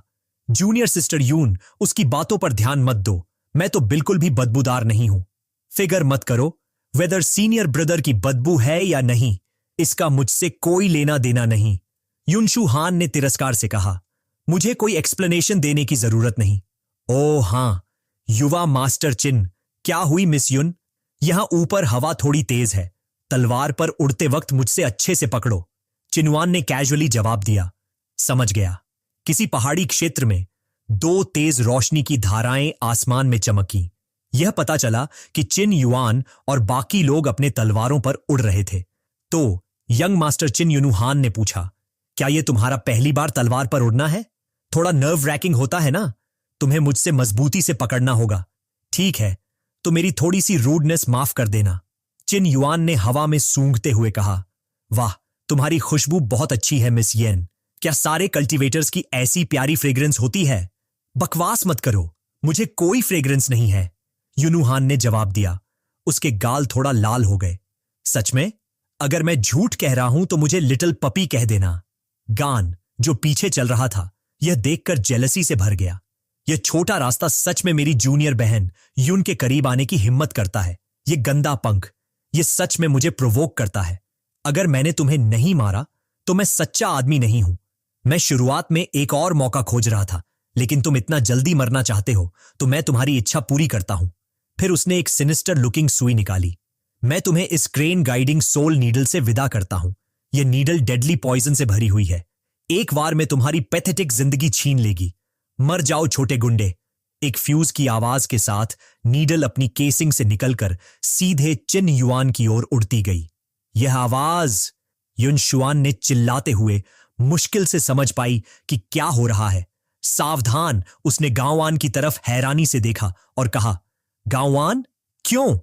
जूनियर सिस्टर यून, उसकी बातों पर ध्यान मत दो। मैं तो बिल्कुल भी बदबूदार नहीं हूं। फिगर मत करो, वेदर सीनियर ब्रदर की बदबू है या नहीं, इसका मुझसे कोई लेना देना नहीं। युनशु हान ने तिरस्कार से कहा, मुझे कोई एक्सप्लेनेशन देने की जरूरत नहीं। ओह हां, युवा मास्टर चिन, क्या हुई मिस युन? यहां ऊपर हवा थोड़ी तेज है। तलवार पर उड़ते वक्त मुझसे अच्छे से पकड़ो। चिनुआन ने कैजुअली जवाब दिया। समझ गया। किसी पहाड़ी क्षेत्र में दो तेज रोशनी की धाराएं आसमान में चमकी। यह पता चला कि चिन युआन और बाकी लोग अपने तलवारों पर उड़ रहे थे। तो यंग मास्टर चिन युनुहान ने पूछा, क्या यह तुम्हारा पहली बार तलवार पर उड़ना है? थोड़ा नर्व रैकिंग होता है ना? तुम्हें मुझसे मजबूती से पकड़ना होगा। ठीक है, तो मेरी थोड़ी सी रूडनेस माफ कर देना। चिन युआन ने हवा में सूंघते हुए कहा, वाह, तुम्हारी खुशबू बहुत अच्छी है मिस येन। क्या सारे कल्टीवेटर्स की ऐसी प्यारी फ्रेग्रेंस होती है? बकवास मत करो, मुझे कोई फ्रेग्रेंस नहीं है, युनुहान ने जवाब दिया। उसके गाल थोड़ा लाल हो गए। सच में? अगर मैं झूठ कह रहा हूं तो मुझे लिटिल पपी कह देना। गान, जो पीछे चल रहा था, यह देखकर जेलसी से भर गया। यह छोटा रास्ता सच में मेरी जूनियर बहन युन के करीब आने की हिम्मत करता है। यह गंदा पंख, यह सच में मुझे प्रोवोक करता है। अगर मैंने तुम्हें नहीं मारा तो मैं सच्चा आदमी नहीं हूं। मैं शुरुआत में एक और मौका खोज रहा था, लेकिन तुम इतना जल्दी मरना चाहते हो तो मैं तुम्हारी इच्छा पूरी करता हूं। फिर उसने एक सिनिस्टर लुकिंग सुई निकाली। मैं तुम्हें इस क्रेन गाइडिंग सोल नीडल से विदा करता हूं। यह नीडल डेडली पॉइजन से भरी हुई है। एक वार में तुम्हारी पैथेटिक जिंदगी छीन लेगी। मर जाओ छोटे गुंडे। एक फ्यूज की आवाज के साथ नीडल अपनी केसिंग से निकलकर सीधे चिन युआन की ओर उड़ती गई। यह आवाज, युन शुआन ने चिल्लाते हुए मुश्किल से समझ पाई कि क्या हो रहा है। सावधान, उसने गांवान की तरफ हैरानी से देखा और कहा, गांवान, क्यों?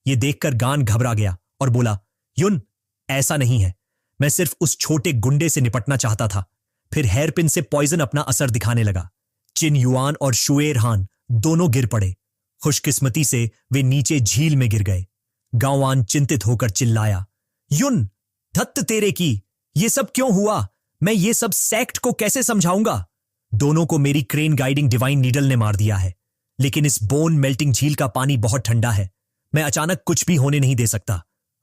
यह देखकर गान घबरा गया और बोला, युन, ऐसा नहीं है। मैं सिर्फ उस छोटे गुंडे से निपटना चाहता था। फिर हेयरपिन से पॉइजन अपना असर दिखाने लगा। चिन युआन और शुएर हान दोनों गिर पड़े। खुशकिस्मती से वे नीचे झील में गिर गए। गांवान चिंतित होकर चिल्लाया, युन, धत्त तेरे की, ये सब क्यों हुआ? मैं ये सब सेक्ट को कैसे समझाऊंगा? दोनों को मेरी क्रेन गाइडिंग डिवाइन नीडल ने मार दिया है, लेकिन इस बोन मेल्टिंग झील का पानी बहुत ठंडा है। मैं अचानक कुछ भी होने नहीं दे सकता।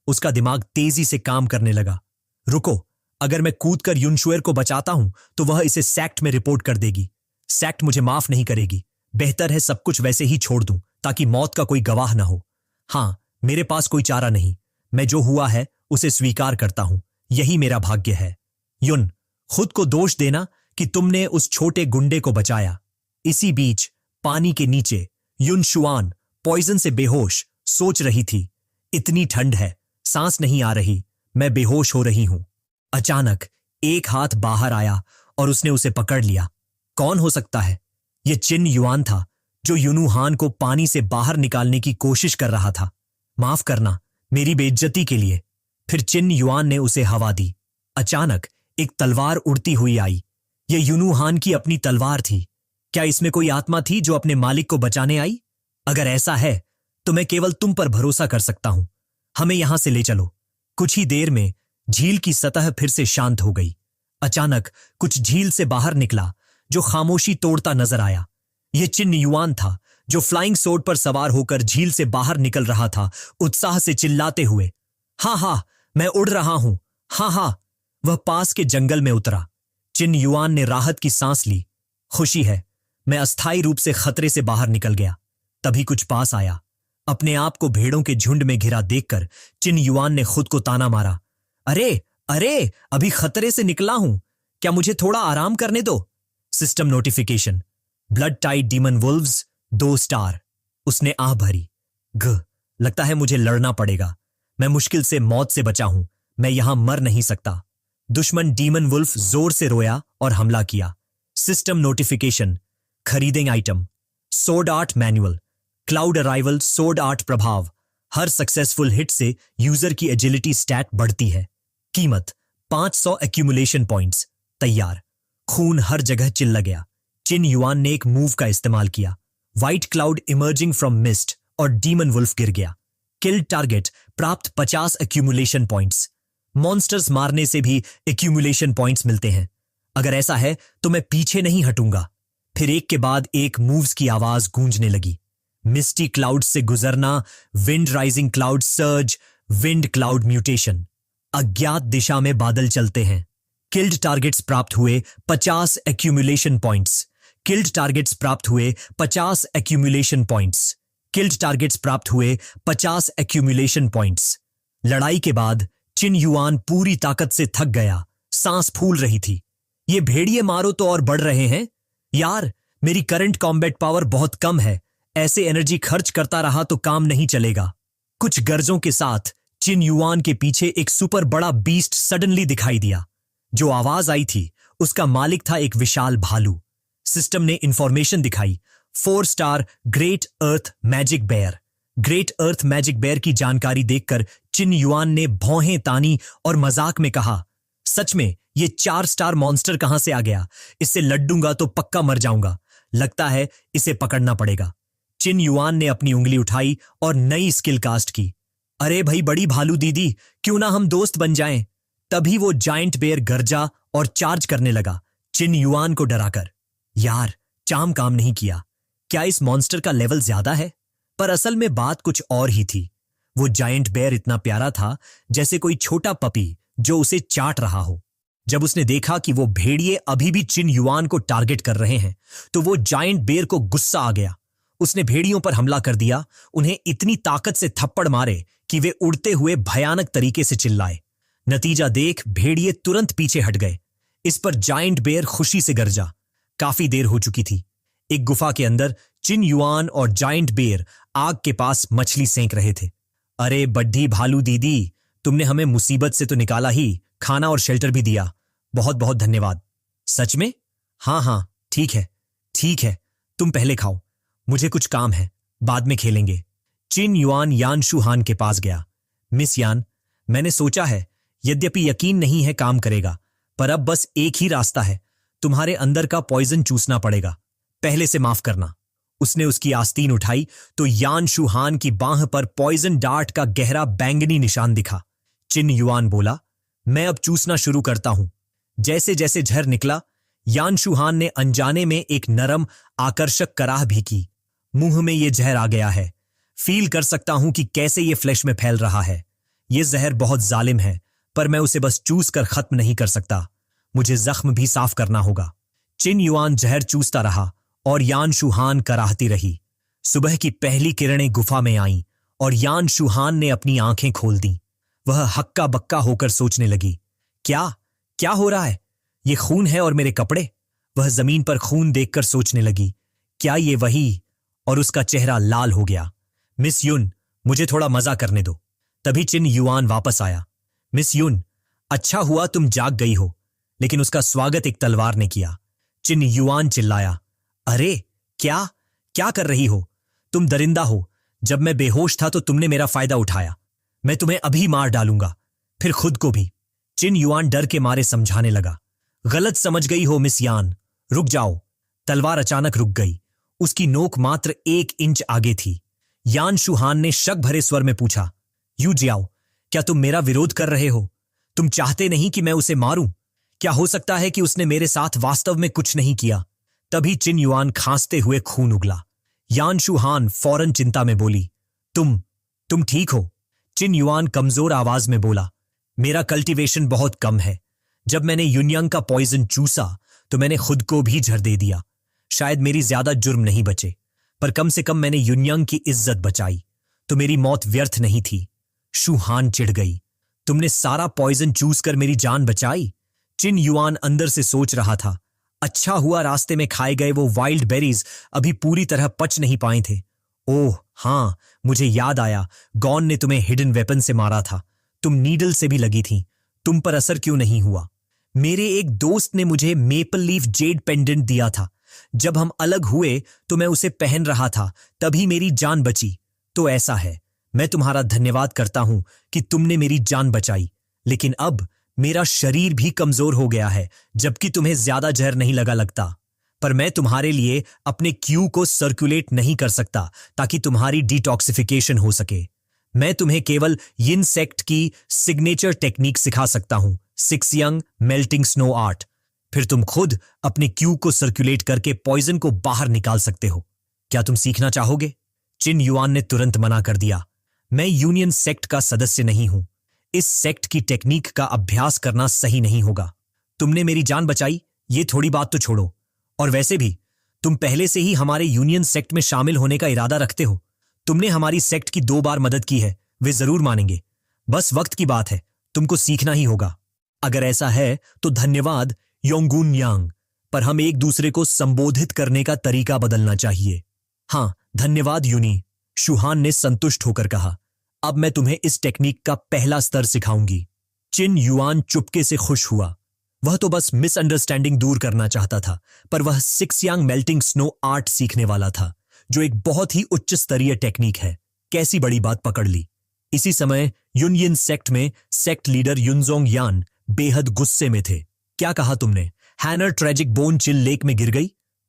उसका दिमाग तेजी से काम करने लगा। रुको, अगर मैं कूदकर युनशुएर को बचाता हूं तो वह इसे सेक्ट में रिपोर्ट कर देगी। सेक्ट मुझे माफ नहीं करेगी। बेहतर है सब कुछ वैसे ही छोड़ दूं ताकि मौत का कोई गवाह ना हो। हां, मेरे पास कोई चारा नहीं। मैं जो हुआ है उसे स्वीकार करता हूं। यही मेरा भाग्य है। युन, खुद को दोष देना कि तुमने उस छोटे गुंडे को बचाया। इसी बीच पानी के नीचे युन शुआन पॉइजन से बेहोश सोच रही थी, इतनी ठंड है, सांस नहीं आ रही, मैं बेहोश हो रही हूं। अचानक एक हाथ बाहर आया और उसने उसे पकड़ लिया। कौन हो सकता है? यह चिन युआन था, जो युनुहान को पानी से बाहर निकालने की कोशिश कर रहा था। माफ करना, मेरी बेइज्जती के लिए। फिर चिन युआन ने उसे हवा दी। अचानक एक तलवार उड़ती हुई आई। यह युनुहान की अपनी तलवार थी। क्या इसमें कोई आत्मा थी जो अपने मालिक को बचाने आई? अगर ऐसा है तो मैं केवल तुम पर भरोसा कर सकता हूं। हमें यहां से ले चलो। कुछ ही देर में झील की सतह फिर से शांत हो गई। अचानक कुछ झील से बाहर निकला जो खामोशी तोड़ता नजर आया। यह चिन युआन था, जो फ्लाइंग सोर्ड पर सवार होकर झील से बाहर निकल रहा था, उत्साह से चिल्लाते हुए, हाँ हाँ, मैं उड़ रहा हूं, हाँ हाँ। वह पास के जंगल में उतरा। चिन युआन ने राहत की सांस ली। खुशी है, मैं अस्थायी रूप से खतरे से बाहर निकल गया। तभी कुछ पास आया। अपने आप को भेड़ों के झुंड में घिरा देखकर चिन युआन ने खुद को ताना मारा, अरे अरे, अभी खतरे से निकला हूं, क्या मुझे थोड़ा आराम करने दो? System notification, blood tide demon wolves 2 star. उसने आह भरी। लगता है मुझे लड़ना पड़ेगा। मैं मुश्किल से मौत से बचा हूं। मैं यहां मर नहीं सकता। दुश्मन डीमन वुल्फ जोर से रोया और हमला किया। सिस्टम नोटिफिकेशन, खरीदें item, sword art manual, cloud arrival sword art प्रभाव। हर सक्सेसफुल हिट से यूजर की एजिलिटी स्टैट बढ़ती है। कीमत 500 एक्यूमुलेशन पॉइंट्स। तैयार। खून हर जगह चिल्ला गया। चिन युआन ने एक मूव का इस्तेमाल किया। White cloud emerging from mist और डीमन वुल्फ गिर गया। किल्ड टारगेट, प्राप्त 50 एक्यूमुलेशन पॉइंट्स। मॉन्स्टर्स मारने से भी एक्यूमुलेशन पॉइंट्स मिलते हैं। अगर ऐसा है तो मैं पीछे नहीं हटूंगा। फिर एक के बाद एक मूव्स की आवाज गूंजने लगी। मिस्टी क्लाउड से गुजरना, wind rising cloud surge, wind cloud mutation. अज्ञात दिशा में बादल चलते हैं। किल्ड टारगेट्स प्राप्त हुए 50 एक्यूमुलेशन पॉइंट्स। किल्ड टारगेट्स प्राप्त हुए 50 एक्यूमुलेशन पॉइंट्स। किल्ड टारगेट्स प्राप्त हुए 50 एक्यूमुलेशन पॉइंट्स। लड़ाई के बाद चिन युआन पूरी ताकत से थक गया, सांस फूल रही थी। ये भेड़िए मारो तो और बढ़ रहे हैं। यार, मेरी करंट कॉम्बैट पावर बहुत कम है, ऐसे एनर्जी खर्च करता रहा तो काम नहीं चलेगा। कुछ गर्जों के साथ चिन युआन के पीछे एक सुपर बड़ा बीस्ट सडनली दिखाई दिया। जो आवाज आई थी उसका मालिक था एक विशाल भालू। सिस्टम ने इंफॉर्मेशन दिखाई, 4 स्टार ग्रेट अर्थ मैजिक बेयर। ग्रेट अर्थ मैजिक बेयर की जानकारी देखकर चिन युआन ने भौहें तानी और मजाक में कहा, सच में ये 4 स्टार मॉन्स्टर कहां से आ गया? इससे लड्डूंगा तो पक्का मर जाऊंगा। लगता है इसे पकड़ना पड़ेगा। चिन युआन ने अपनी उंगली उठाई और नई स्किल कास्ट की। अरे भाई बड़ी भालू दीदी, क्यों ना हम दोस्त बन जाएं? तभी वो जायंट बेयर गरजा और चार्ज करने लगा, चिन युआन को डराकर। यार, चाम काम नहीं किया। क्या इस मॉन्स्टर का लेवल ज्यादा है? पर असल में बात कुछ और ही थी। वो जायंट बेयर इतना प्यारा था जैसे कोई छोटा पपी जो उसे चाट रहा हो। जब उसने देखा कि वो भेड़िए अभी भी चिन युआन को टारगेट कर रहे हैं तो वो जायंट बेयर को गुस्सा आ गया। उसने भेड़ियों पर हमला कर दिया, उन्हें इतनी ताकत से थप्पड़ मारे कि वे उड़ते हुए भयानक तरीके से चिल्लाए। नतीजा देख भेड़िए तुरंत पीछे हट गए। इस पर जायंट बेयर खुशी से गरजा। काफी देर हो चुकी थी। एक गुफा के अंदर चिन युआन और जायंट बेयर आग के पास मछली सेंक रहे थे। अरे बड्ढी भालू दीदी, तुमने हमें मुसीबत से तो निकाला ही, खाना और शेल्टर भी दिया। बहुत बहुत धन्यवाद। सच में? हाँ, ठीक है, तुम पहले खाओ, मुझे कुछ काम है, बाद में खेलेंगे। चिन युआन यान शुहान के पास गया। मिस यान, मैंने सोचा है, यद्यपि यकीन नहीं है काम करेगा, पर अब बस एक ही रास्ता है, तुम्हारे अंदर का पॉइजन चूसना पड़ेगा। पहले से माफ करना। उसने उसकी आस्तीन उठाई तो यान शुहान की बांह पर पॉइजन डार्ट का गहरा बैंगनी निशान दिखा। चिन युआन बोला, मैं अब चूसना शुरू करता हूं। जैसे जैसे झर निकला, यान शुहान ने अनजाने में एक नरम आकर्षक कराह भी की। मुंह में ये जहर आ गया है। फील कर सकता हूं कि कैसे ये फ्लैश में फैल रहा है। ये जहर बहुत जालिम है, पर मैं उसे बस चूस कर खत्म नहीं कर सकता। मुझे जख्म भी साफ करना होगा। चिन युआन जहर चूसता रहा और यान शुहान कराहती रही। सुबह की पहली किरणें गुफा में आईं और यान शुहान ने अपनी आंखें खोल दी। वह हक्का बक्का होकर सोचने लगी, क्या हो रहा है? ये खून है और मेरे कपड़े। वह जमीन पर खून देखकर सोचने लगी, क्या ये वही? और उसका चेहरा लाल हो गया। मिस युन, मुझे थोड़ा मजा करने दो। तभी चिन युआन वापस आया। मिस युन, अच्छा हुआ तुम जाग गई हो। लेकिन उसका स्वागत एक तलवार ने किया। चिन युआन चिल्लाया, अरे क्या कर रही हो? तुम दरिंदा हो। जब मैं बेहोश था तो तुमने मेरा फायदा उठाया। मैं तुम्हें अभी मार डालूंगा, फिर खुद को भी। चिन युआन डर के मारे समझाने लगा, गलत समझ गई हो मिस यान, रुक जाओ। तलवार अचानक रुक गई। उसकी नोक मात्र 1 इंच आगे थी। यान शुहान ने शक भरे स्वर में पूछा, यू जियाओ, क्या तुम मेरा विरोध कर रहे हो? तुम चाहते नहीं कि मैं उसे मारूं? क्या हो सकता है कि उसने मेरे साथ वास्तव में कुछ नहीं किया? तभी चिन युआन खांसते हुए खून उगला। यान शुहान फौरन चिंता में बोली, तुम ठीक हो? चिन युआन कमजोर आवाज में बोला, मेरा कल्टीवेशन बहुत कम है। जब मैंने युनयंग का पॉइजन चूसा तो मैंने खुद को भी झर दे दिया। शायद मेरी ज्यादा जुर्म नहीं बचे, पर कम से कम मैंने युनयंग की इज्जत बचाई, तो मेरी मौत व्यर्थ नहीं थी। शुहान चिढ़ गई, तुमने सारा पॉइजन चूस कर मेरी जान बचाई? चिन युआन अंदर से सोच रहा था, अच्छा हुआ रास्ते में खाए गए वो वाइल्ड बेरीज अभी पूरी तरह पच नहीं पाए थे। ओह हाँ, मुझे याद आया, गॉन ने तुम्हें हिडन वेपन से मारा था। तुम नीडल से भी लगी थी, तुम पर असर क्यों नहीं हुआ? मेरे एक दोस्त ने मुझे मेपल लीफ जेड पेंडेंट दिया था। जब हम अलग हुए तो मैं उसे पहन रहा था, तभी मेरी जान बची। तो ऐसा है, मैं तुम्हारा धन्यवाद करता हूं कि तुमने मेरी जान बचाई, लेकिन अब मेरा शरीर भी कमजोर हो गया है, जबकि तुम्हें ज्यादा जहर नहीं लगता। पर मैं तुम्हारे लिए अपने क्यू को सर्कुलेट नहीं कर सकता ताकि तुम्हारी डिटॉक्सिफिकेशन हो सके। मैं तुम्हें केवल यिन सेक्ट की सिग्नेचर टेक्निक सिखा सकता हूं, 6 यंग मेल्टिंग स्नो आर्ट। फिर तुम खुद अपने क्यू को सर्कुलेट करके पॉइजन को बाहर निकाल सकते हो। क्या तुम सीखना चाहोगे? चिन युआन ने तुरंत मना कर दिया, मैं यूनियन सेक्ट का सदस्य नहीं हूं। इस सेक्ट की टेक्निक का अभ्यास करना सही नहीं होगा। तुमने मेरी जान बचाई, ये थोड़ी बात तो छोड़ो। और वैसे भी तुम पहले से ही हमारे यूनियन सेक्ट में शामिल होने का इरादा रखते हो। तुमने हमारी सेक्ट की 2 बार मदद की है, वे जरूर मानेंगे। बस वक्त की बात है, तुमको सीखना ही होगा। अगर ऐसा है तो धन्यवाद, योंगुन यांग, पर हम एक दूसरे को संबोधित करने का तरीका बदलना चाहिए। हाँ धन्यवाद यूनी, शूहान ने संतुष्ट होकर कहा। अब मैं तुम्हें इस टेक्निक का पहला स्तर सिखाऊंगी। चिन युआन चुपके से खुश हुआ। वह तो बस मिसअंडरस्टैंडिंग दूर करना चाहता था, पर वह सिक्सयांग मेल्टिंग स्नो आर्ट सीखने वाला था, जो एक बहुत ही उच्च स्तरीय टेक्निक है। कैसी बड़ी बात पकड़ ली। इसी समय यूनियन सेक्ट में सेक्ट लीडर युनजोंग यान बेहद गुस्से में थे। क्या कहा तुमने? हैनर ट्रेजिक बोन चिल लेक में गिर गई?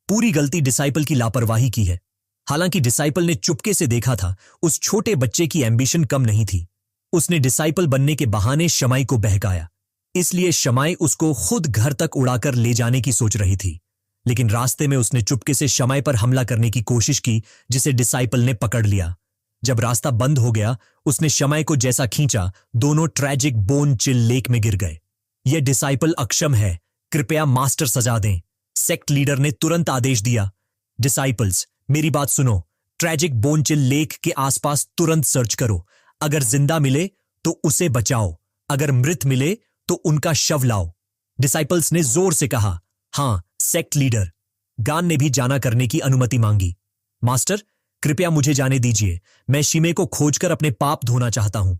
पूरी गलती डिसाइपल की लापरवाही की है। हालांकि डिसाइपल ने चुपके से देखा था, उस छोटे बच्चे की एम्बिशन कम नहीं थी। उसने डिसाइपल बनने के बहाने शमाई को बहकाया, इसलिए शमाई उसको खुद घर तक उड़ाकर ले जाने की सोच रही थी। लेकिन रास्ते में उसने चुपके से शमाई पर हमला करने की कोशिश की, जिसे डिसाइपल ने पकड़ लिया। जब रास्ता बंद हो गया, उसने शमाई को जैसा खींचा, दोनों ट्रेजिक बोन चिल लेक में गिर गए। यह डिसाइपल अक्षम है, कृपया मास्टर सजा दें। सेक्ट लीडर ने तुरंत आदेश दिया। डिसाइपल्स, मेरी बात सुनो। ट्रेजिक बोन चिल लेक के आसपास तुरंत सर्च करो। अगर जिंदा मिले तो उसे बचाओ, अगर मृत मिले तो उनका शव लाओ। डिसाइपल्स ने जोर से कहा। हां सेक्ट लीडर। गान ने भी जाना करने की अनुमति मांगी। मास्टर, कृपया मुझे जाने दीजिए, मैं शिमे को खोजकर अपने पाप धोना चाहता हूं।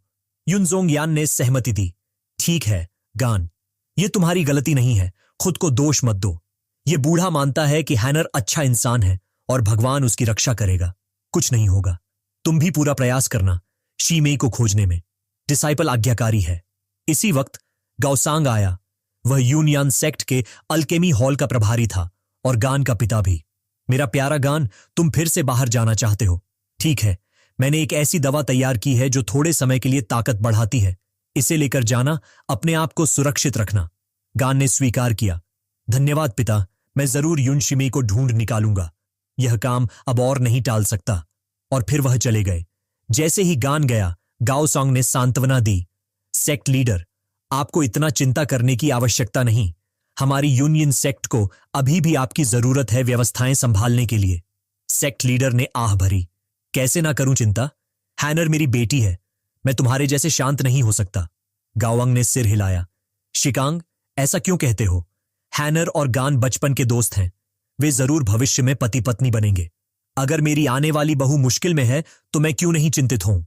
युनजोंग यान ने सहमति दी। ठीक है गान, यह तुम्हारी गलती नहीं है, खुद को दोष मत दो। यह बूढ़ा मानता है कि हैनर अच्छा इंसान है और भगवान उसकी रक्षा करेगा। कुछ नहीं होगा, तुम भी पूरा प्रयास करना शीमेई को खोजने में। डिसाइपल आज्ञाकारी है। इसी वक्त गाओसांग आया। वह यूनियन सेक्ट के अल्केमी हॉल का प्रभारी था और गान का पिता भी। मेरा प्यारा गान, तुम फिर से बाहर जाना चाहते हो? ठीक है, मैंने एक ऐसी दवा तैयार की है जो थोड़े समय के लिए ताकत बढ़ाती है। इसे लेकर जाना, अपने आप को सुरक्षित रखना। गान ने स्वीकार किया। धन्यवाद पिता, मैं जरूर युनशिमी को ढूंढ निकालूंगा। यह काम अब और नहीं टाल सकता। और फिर वह चले गए। जैसे ही गान गया, गाओसांग ने सांत्वना दी। सेक्ट लीडर, आपको इतना चिंता करने की आवश्यकता नहीं। हमारी यूनियन सेक्ट को अभी भी आपकी जरूरत है व्यवस्थाएं संभालने के लिए। सेक्ट लीडर ने आह भरी। कैसे ना करूं चिंता? हैनर मेरी बेटी है, मैं तुम्हारे जैसे शांत नहीं हो सकता। गाओवांग ने सिर हिलाया। शिकांग, ऐसा क्यों कहते हो? हैनर और गान बचपन के दोस्त हैं, वे जरूर भविष्य में पति पत्नी बनेंगे। अगर मेरी आने वाली बहू मुश्किल में है तो मैं क्यों नहीं चिंतित हूं?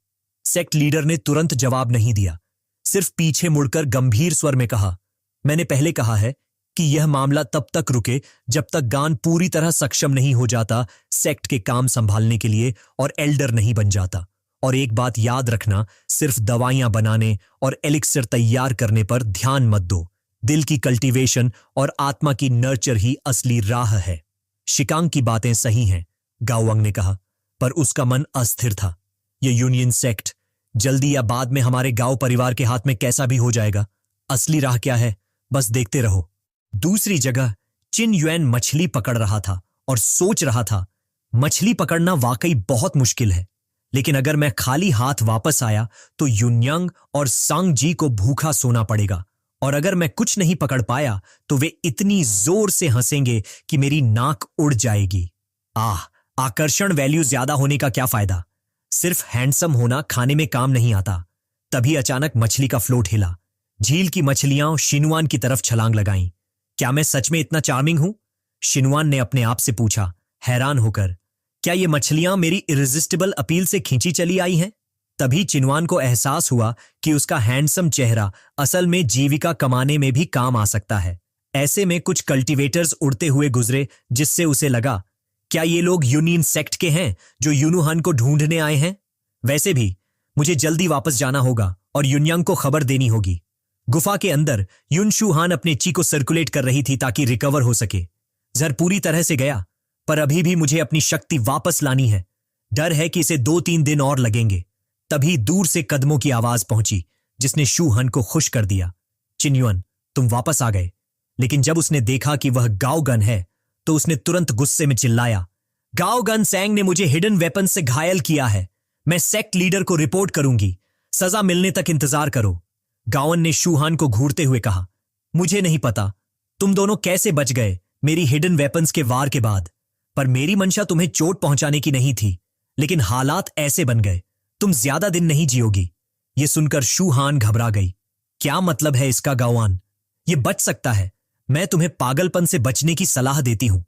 सेक्ट लीडर ने तुरंत जवाब नहीं दिया, सिर्फ पीछे मुड़कर गंभीर स्वर में कहा, मैंने पहले कहा है कि यह मामला तब तक रुके जब तक गान पूरी तरह सक्षम नहीं हो जाता सेक्ट के काम संभालने के लिए और एल्डर नहीं बन जाता। और एक बात याद रखना, सिर्फ दवाइयां बनाने और एलिक्सर तैयार करने पर ध्यान मत दो। दिल की कल्टीवेशन और आत्मा की नर्चर ही असली राह है। शिकांग की बातें सही हैं, गाओवांग ने कहा, पर उसका मन अस्थिर था। यह यूनियन सेक्ट जल्दी या बाद में हमारे गांव परिवार के हाथ में कैसा भी हो जाएगा। असली राह क्या है, बस देखते रहो। दूसरी जगह चिन युएन मछली पकड़ रहा था और सोच रहा था, मछली पकड़ना वाकई बहुत मुश्किल है, लेकिन अगर मैं खाली हाथ वापस आया तो युनयांग और सांग जी को भूखा सोना पड़ेगा, और अगर मैं कुछ नहीं पकड़ पाया तो वे इतनी जोर से हंसेंगे कि मेरी नाक उड़ जाएगी। आकर्षण वैल्यू ज्यादा होने का क्या फायदा? सिर्फ हैंडसम होना खाने में काम नहीं आता। तभी अचानक मछली का फ्लोट हिला। झील की मछलियां शिनुआन की तरफ छलांग लगाईं। क्या मैं सच में इतना चार्मिंग हूं? शिनुआन ने अपने आप से पूछा, हैरान होकर। क्या ये मछलियां मेरी इरिजिस्टिबल अपील से खींची चली आई हैं? तभी चिनवान को एहसास हुआ कि उसका हैंडसम चेहरा असल में जीविका कमाने में भी काम आ सकता है। ऐसे में कुछ कल्टीवेटर्स उड़ते हुए गुजरे, जिससे उसे लगा, क्या ये लोग यूनियन सेक्ट के हैं जो यूनुहान को ढूंढने आए हैं? वैसे भी मुझे जल्दी वापस जाना होगा और युनयांग को खबर देनी होगी। गुफा के अंदर युनशुहान अपने ची को सर्कुलेट कर रही थी ताकि रिकवर हो सके। जर पूरी तरह से गया, पर अभी भी मुझे अपनी शक्ति वापस लानी है। डर है कि इसे 2-3 दिन और लगेंगे। तभी दूर से कदमों की आवाज पहुंची, जिसने शूहन को खुश कर दिया। चिन्युअन, तुम वापस आ गए। लेकिन जब उसने देखा कि वह गाओगन है तो उसने तुरंत गुस्से में चिल्लाया, गाओगन सैंग ने मुझे हिडन वेपन से घायल किया है। मैं सेक्ट लीडर को रिपोर्ट करूंगी। सजा मिलने तक इंतजार करो। गावन ने शूहान को घूरते हुए कहा, मुझे नहीं पता तुम दोनों कैसे बच गए मेरी हिडन वेपन्स के वार के बाद, पर मेरी मंशा तुम्हें चोट पहुंचाने की नहीं थी, लेकिन हालात ऐसे बन गए, तुम ज्यादा दिन नहीं जियोगी। यह सुनकर शूहान घबरा गई। क्या मतलब है इसका गावान? ये बच सकता है, मैं तुम्हें पागलपन से बचने की सलाह देती हूं।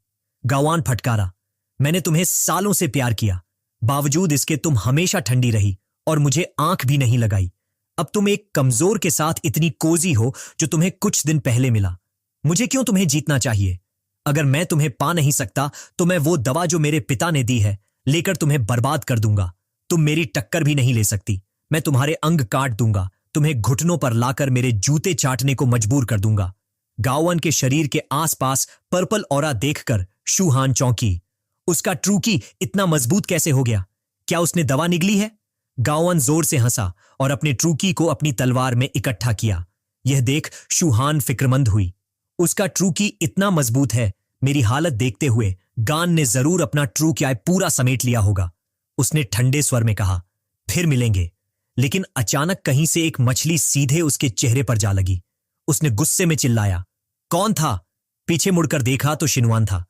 गावान फटकारा। मैंने तुम्हें सालों से प्यार किया, बावजूद इसके तुम हमेशा ठंडी रही और मुझे आंख भी नहीं लगाई। अब तुम एक कमजोर के साथ इतनी कोजी हो जो तुम्हें कुछ दिन पहले मिला। मुझे क्यों तुम्हें जीतना चाहिए? अगर मैं तुम्हें पा नहीं सकता तो मैं वो दवा जो मेरे पिता ने दी है लेकर तुम्हें बर्बाद कर दूंगा। तुम मेरी टक्कर भी नहीं ले सकती। मैं तुम्हारे अंग काट दूंगा, तुम्हें घुटनों पर लाकर मेरे जूते चाटने को मजबूर कर दूंगा। गावन के शरीर के आसपास पर्पल ऑरा देखकर शूहान चौंकी। उसका ट्रूकी इतना मजबूत कैसे हो गया? क्या उसने दवा निगली है? गावन जोर से हंसा और अपने ट्रूकी को अपनी तलवार में इकट्ठा किया। यह देख शूहान फिक्रमंद हुई। उसका ट्रूकी इतना मजबूत है, मेरी हालत देखते हुए गान ने जरूर अपना ट्रूकी पूरा समेट लिया होगा। उसने ठंडे स्वर में कहा, फिर मिलेंगे। लेकिन अचानक कहीं से एक मछली सीधे उसके चेहरे पर जा लगी। उसने गुस्से में चिल्लाया, कौन था? पीछे मुड़कर देखा तो शिनवान था।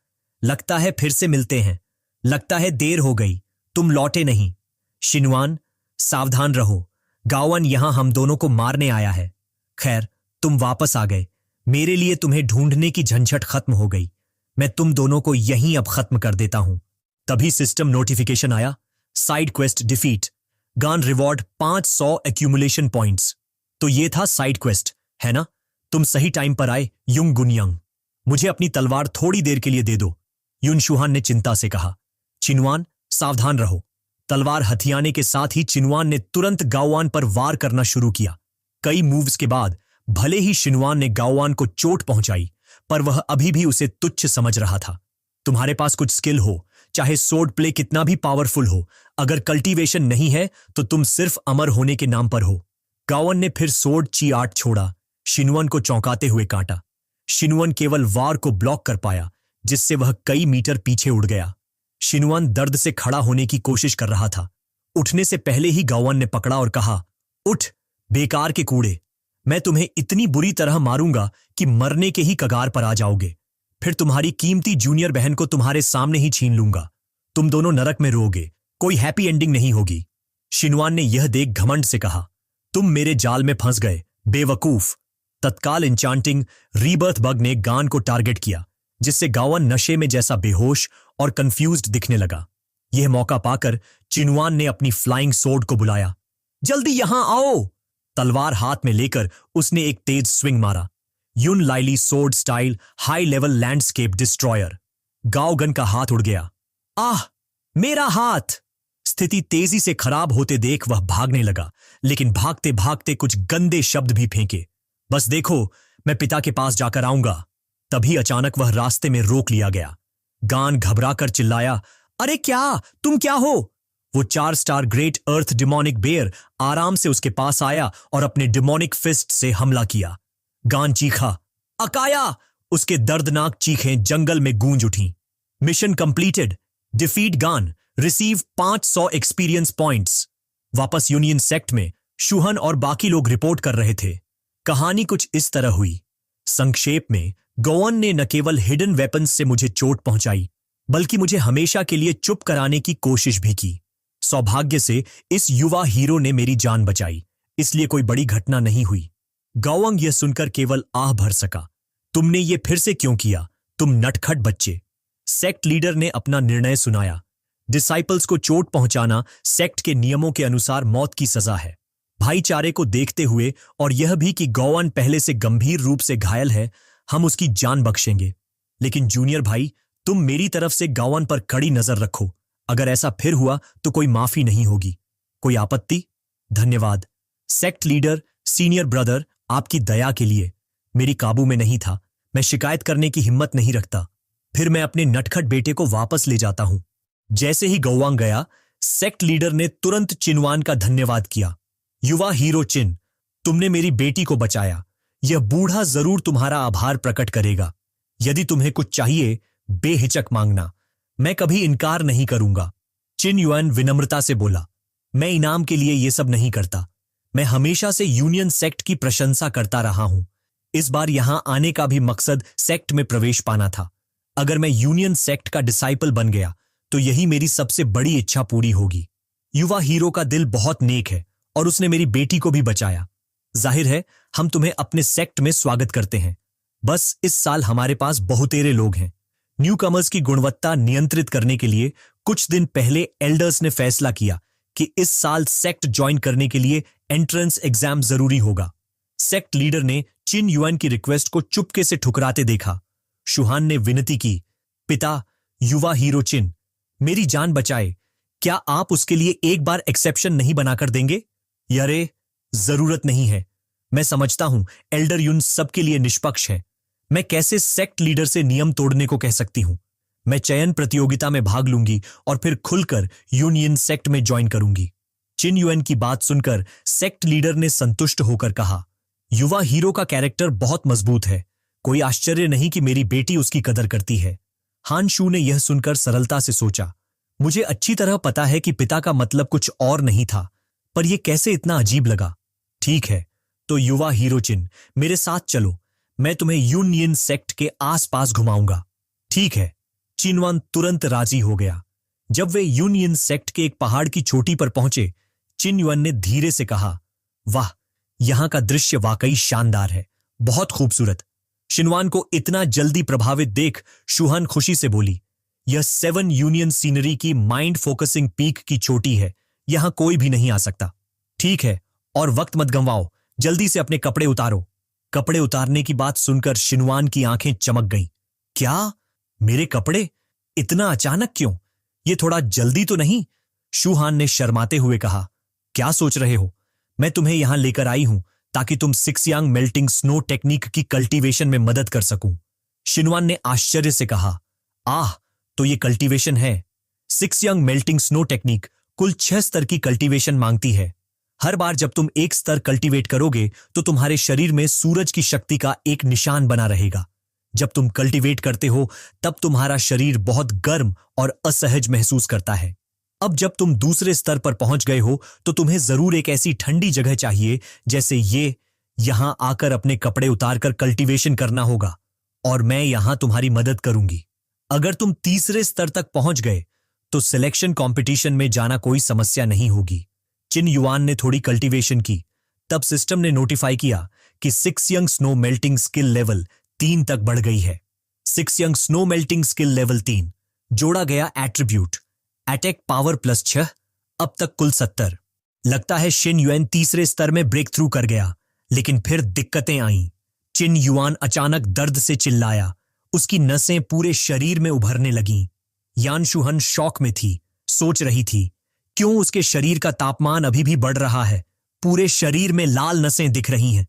लगता है फिर से मिलते हैं। लगता है देर हो गई, तुम लौटे नहीं। शिनवान, सावधान रहो, गावन यहां हम दोनों को मारने आया है। खैर, तुम वापस आ गए। मेरे लिए तुम्हें ढूंढने की झंझट खत्म हो गई। मैं तुम दोनों को यहीं अब खत्म कर देता हूं। तभी सिस्टम नोटिफिकेशन आया, साइड क्वेस्ट डिफीट, गान रिवॉर्ड 500 एक्यूमुलेशन पॉइंट्स। तो ये था साइड क्वेस्ट, है ना? तुम सही टाइम पर आए, युंग गुनयंग। मुझे अपनी तलवार थोड़ी देर के लिए दे दो, युन शुहान ने चिंता से कहा। चिनवान, सावधान रहो। तलवार हथियाने के साथ ही चिनवान ने तुरंत गाओवान पर वार करना शुरू किया। कई मूव्स के बाद भले ही शिनवान ने गाओवान को चोट पहुंचाई, पर वह अभी भी उसे तुच्छ समझ रहा था। तुम्हारे पास कुछ स्किल हो, चाहे सोर्ड प्ले कितना भी पावरफुल हो, अगर कल्टीवेशन नहीं है तो तुम सिर्फ अमर होने के नाम पर हो। गावन ने फिर सोर्ड ची आर्ट छोड़ा, शिनवन को चौंकाते हुए काटा। शिनवन केवल वार को ब्लॉक कर पाया, जिससे वह कई मीटर पीछे उड़ गया। शिनवन दर्द से खड़ा होने की कोशिश कर रहा था। उठने से पहले ही गावन ने पकड़ा और कहा, उठ बेकार के कूड़े, मैं तुम्हें इतनी बुरी तरह मारूंगा कि मरने के ही कगार पर आ जाओगे। फिर तुम्हारी कीमती जूनियर बहन को तुम्हारे सामने ही छीन लूंगा। तुम दोनों नरक में रोगे, कोई हैप्पी एंडिंग नहीं होगी। शिनवान ने यह देख घमंड से कहा, तुम मेरे जाल में फंस गए, बेवकूफ। तत्काल इंचांटिंग रीबर्थ बग ने गान को टारगेट किया, जिससे गावन नशे में जैसा बेहोश और कंफ्यूज्ड दिखने लगा। यह मौका पाकर चिनवान ने अपनी फ्लाइंग सोर्ड को बुलाया। जल्दी यहां आओ। तलवार हाथ में लेकर उसने एक तेज स्विंग मारा। Yun Laili sword style high level landscape destroyer. Gaogan का हाथ उड़ गया। आह, मेरा हाथ! स्थिति तेजी से खराब होते देख वह भागने लगा, लेकिन भागते भागते कुछ गंदे शब्द भी फेंके। बस देखो, मैं पिता के पास जाकर आऊंगा। तभी अचानक वह रास्ते में रोक लिया गया। गान घबराकर चिल्लाया, अरे क्या, तुम क्या हो? वो 4 स्टार ग्रेट अर्थ डिमोनिक बेयर आराम से उसके पास आया और अपने डिमोनिक फिस्ट से हमला किया। गान चीखा, अकाया! उसके दर्दनाक चीखें जंगल में गूंज उठी। मिशन कंप्लीटेड, डिफीट गान, रिसीव 500 एक्सपीरियंस पॉइंट्स। वापस यूनियन सेक्ट में शूहन और बाकी लोग रिपोर्ट कर रहे थे। कहानी कुछ इस तरह हुई। संक्षेप में, गोवन ने न केवल हिडन वेपन्स से मुझे चोट पहुंचाई, बल्कि मुझे हमेशा के लिए चुप कराने की कोशिश भी की। सौभाग्य से इस युवा हीरो ने मेरी जान बचाई, इसलिए कोई बड़ी घटना नहीं हुई। गाओवंग यह सुनकर केवल आह भर सका। तुमने ये फिर से क्यों किया, तुम नटखट बच्चे? सेक्ट लीडर ने अपना निर्णय सुनाया। डिसाइपल्स को चोट पहुंचाना सेक्ट के नियमों के अनुसार मौत की सजा है। भाईचारे को देखते हुए और यह भी कि गौवन पहले से गंभीर रूप से घायल है, हम उसकी जान बख्शेंगे। लेकिन जूनियर भाई, तुम मेरी तरफ से गौवन पर कड़ी नजर रखो। अगर ऐसा फिर हुआ तो कोई माफी नहीं होगी। कोई आपत्ति? धन्यवाद सेक्ट लीडर, सीनियर ब्रदर, आपकी दया के लिए। मेरी काबू में नहीं था, मैं शिकायत करने की हिम्मत नहीं रखता। फिर मैं अपने नटखट बेटे को वापस ले जाता हूं। जैसे ही गौवांग गया, सेक्ट लीडर ने तुरंत चिनवान का धन्यवाद किया। युवा हीरो चिन, तुमने मेरी बेटी को बचाया। यह बूढ़ा जरूर तुम्हारा आभार प्रकट करेगा। यदि तुम्हें कुछ चाहिए, बेहिचक मांगना, मैं कभी इनकार नहीं करूंगा। चिन युआन विनम्रता से बोला, मैं इनाम के लिए यह सब नहीं करता। मैं हमेशा से यूनियन सेक्ट की प्रशंसा करता रहा हूं। इस बार यहां आने का भी मकसद सेक्ट में प्रवेश पाना था। अगर मैं यूनियन सेक्ट का डिसाइपल बन गया तो यही मेरी सबसे बड़ी इच्छा पूरी होगी। युवा हीरो का दिल बहुत नेक है और उसने मेरी बेटी को भी बचाया। जाहिर है, हम तुम्हें अपने सेक्ट में स्वागत करते हैं। बस इस साल हमारे पास बहुतेरे लोग हैं। न्यू कमर्स की गुणवत्ता नियंत्रित करने के लिए कुछ दिन पहले एल्डर्स ने फैसला किया कि इस साल सेक्ट ज्वाइन करने के लिए एंट्रेंस एग्जाम जरूरी होगा। सेक्ट लीडर ने चिन युआन की रिक्वेस्ट को चुपके से ठुकराते देखा। शुहान ने विनती की, पिता, युवा हीरो चिन, मेरी जान बचाए, क्या आप उसके लिए एक बार एक्सेप्शन नहीं बनाकर देंगे? यारे, जरूरत नहीं है। मैं समझता हूं एल्डर युन सबके लिए निष्पक्ष है। मैं कैसे सेक्ट लीडर से नियम तोड़ने को कह सकती हूं? मैं चयन प्रतियोगिता में भाग लूंगी और फिर खुलकर यूनियन सेक्ट में ज्वाइन करूंगी। चिन युआन की बात सुनकर सेक्ट लीडर ने संतुष्ट होकर कहा, युवा हीरो का कैरेक्टर बहुत मजबूत है। कोई आश्चर्य नहीं कि मेरी बेटी उसकी कदर करती है। हान शू ने यह सुनकर सरलता से सोचा, मुझे अच्छी तरह पता है कि पिता का मतलब कुछ और नहीं था, पर यह कैसे इतना अजीब लगा। ठीक है, तो युवा हीरो चिन, मेरे साथ चलो, मैं तुम्हें यूनियन सेक्ट के आसपास घुमाऊंगा। ठीक है। चिनवान तुरंत राजी हो गया। जब वे यूनियन सेक्ट के एक पहाड़ की चोटी पर पहुंचे, चिन युआन ने धीरे से कहा, वाह, यहां का दृश्य वाकई शानदार है, बहुत खूबसूरत। शिनवान को इतना जल्दी प्रभावित देख शुहान खुशी से बोली, यह 7 यूनियन सीनरी की माइंड फोकसिंग पीक की चोटी है, यहां कोई भी नहीं आ सकता। ठीक है, और वक्त मत गंवाओ, जल्दी से अपने कपड़े उतारो। कपड़े उतारने की बात सुनकर शिनवान की आंखें चमक गईं। क्या? मेरे कपड़े? इतना अचानक क्यों? ये थोड़ा जल्दी तो नहीं? शुहान ने शर्माते हुए कहा, क्या सोच रहे हो? मैं तुम्हें यहां लेकर आई हूं ताकि तुम सिक्सयांग मेल्टिंग स्नो टेक्निक की कल्टीवेशन में मदद कर सकूं। शिनवान ने आश्चर्य से कहा, आह, तो ये कल्टीवेशन है। सिक्सयांग मेल्टिंग स्नो टेक्निक कुल 6 स्तर की कल्टीवेशन मांगती है। हर बार जब तुम एक स्तर कल्टीवेट करोगे तो तुम्हारे शरीर में सूरज की शक्ति का एक निशान बना रहेगा। जब तुम कल्टीवेट करते हो तब तुम्हारा शरीर बहुत गर्म और असहज महसूस करता है। अब जब तुम दूसरे स्तर पर पहुंच गए हो तो तुम्हें जरूर एक ऐसी ठंडी जगह चाहिए जैसे यहां आकर अपने कपड़े उतारकर कल्टीवेशन करना होगा, और मैं यहां तुम्हारी मदद करूंगी। अगर तुम तीसरे स्तर तक पहुंच गए तो सिलेक्शन कंपटीशन में जाना कोई समस्या नहीं होगी। चिन युआन ने थोड़ी कल्टीवेशन की, तब सिस्टम ने नोटिफाई किया कि सिक्सयांग स्नो मेल्टिंग स्किल लेवल 3 तक बढ़ गई है। सिक्सयांग स्नो मेल्टिंग स्किल लेवल 3, जोड़ा गया एट्रीब्यूट अटैक पावर +6, अब तक कुल 70। लगता है शिन युआन तीसरे स्तर में ब्रेक थ्रू कर गया, लेकिन फिर दिक्कतें आईं। चिन युआन अचानक दर्द से चिल्लाया, उसकी नसें पूरे शरीर में उभरने लगीं। यान शुहन शॉक में थी, सोच रही थी, क्यों उसके शरीर का तापमान अभी भी बढ़ रहा है? पूरे शरीर में लाल नसें दिख रही हैं।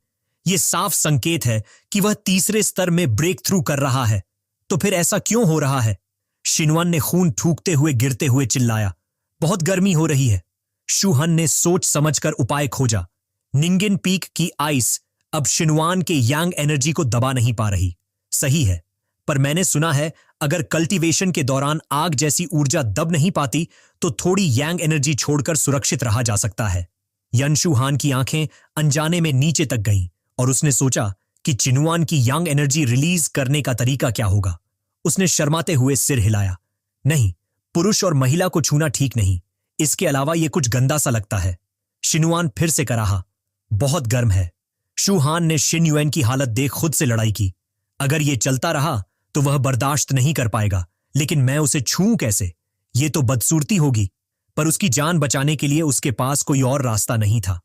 यह साफ संकेत है कि वह तीसरे स्तर में ब्रेक थ्रू कर रहा है। तो फिर ऐसा क्यों हो रहा है? शिनवान ने खून थूकते हुए गिरते हुए चिल्लाया, बहुत गर्मी हो रही है। शुहन ने सोच समझकर उपाय खोजा। निंगिन पीक की आइस अब शिनवान के यांग एनर्जी को दबा नहीं पा रही। सही है, पर मैंने सुना है अगर कल्टीवेशन के दौरान आग जैसी ऊर्जा दब नहीं पाती तो थोड़ी यांग एनर्जी छोड़कर सुरक्षित रहा जा सकता है। यनशुहान की आंखें अनजाने में नीचे तक गईं और उसने सोचा कि चिनुआन की यांग एनर्जी रिलीज करने का तरीका क्या होगा। उसने शर्माते हुए सिर हिलाया, नहीं, पुरुष और महिला को छूना ठीक नहीं, इसके अलावा यह कुछ गंदा सा लगता है। शिनुआन फिर से कराहा, बहुत गर्म है। शुहान ने शिन युआन की हालत देख खुद से लड़ाई की। अगर यह चलता रहा तो वह बर्दाश्त नहीं कर पाएगा, लेकिन मैं उसे छूऊं कैसे? यह तो बदसूरती होगी। पर उसकी जान बचाने के लिए उसके पास कोई और रास्ता नहीं था।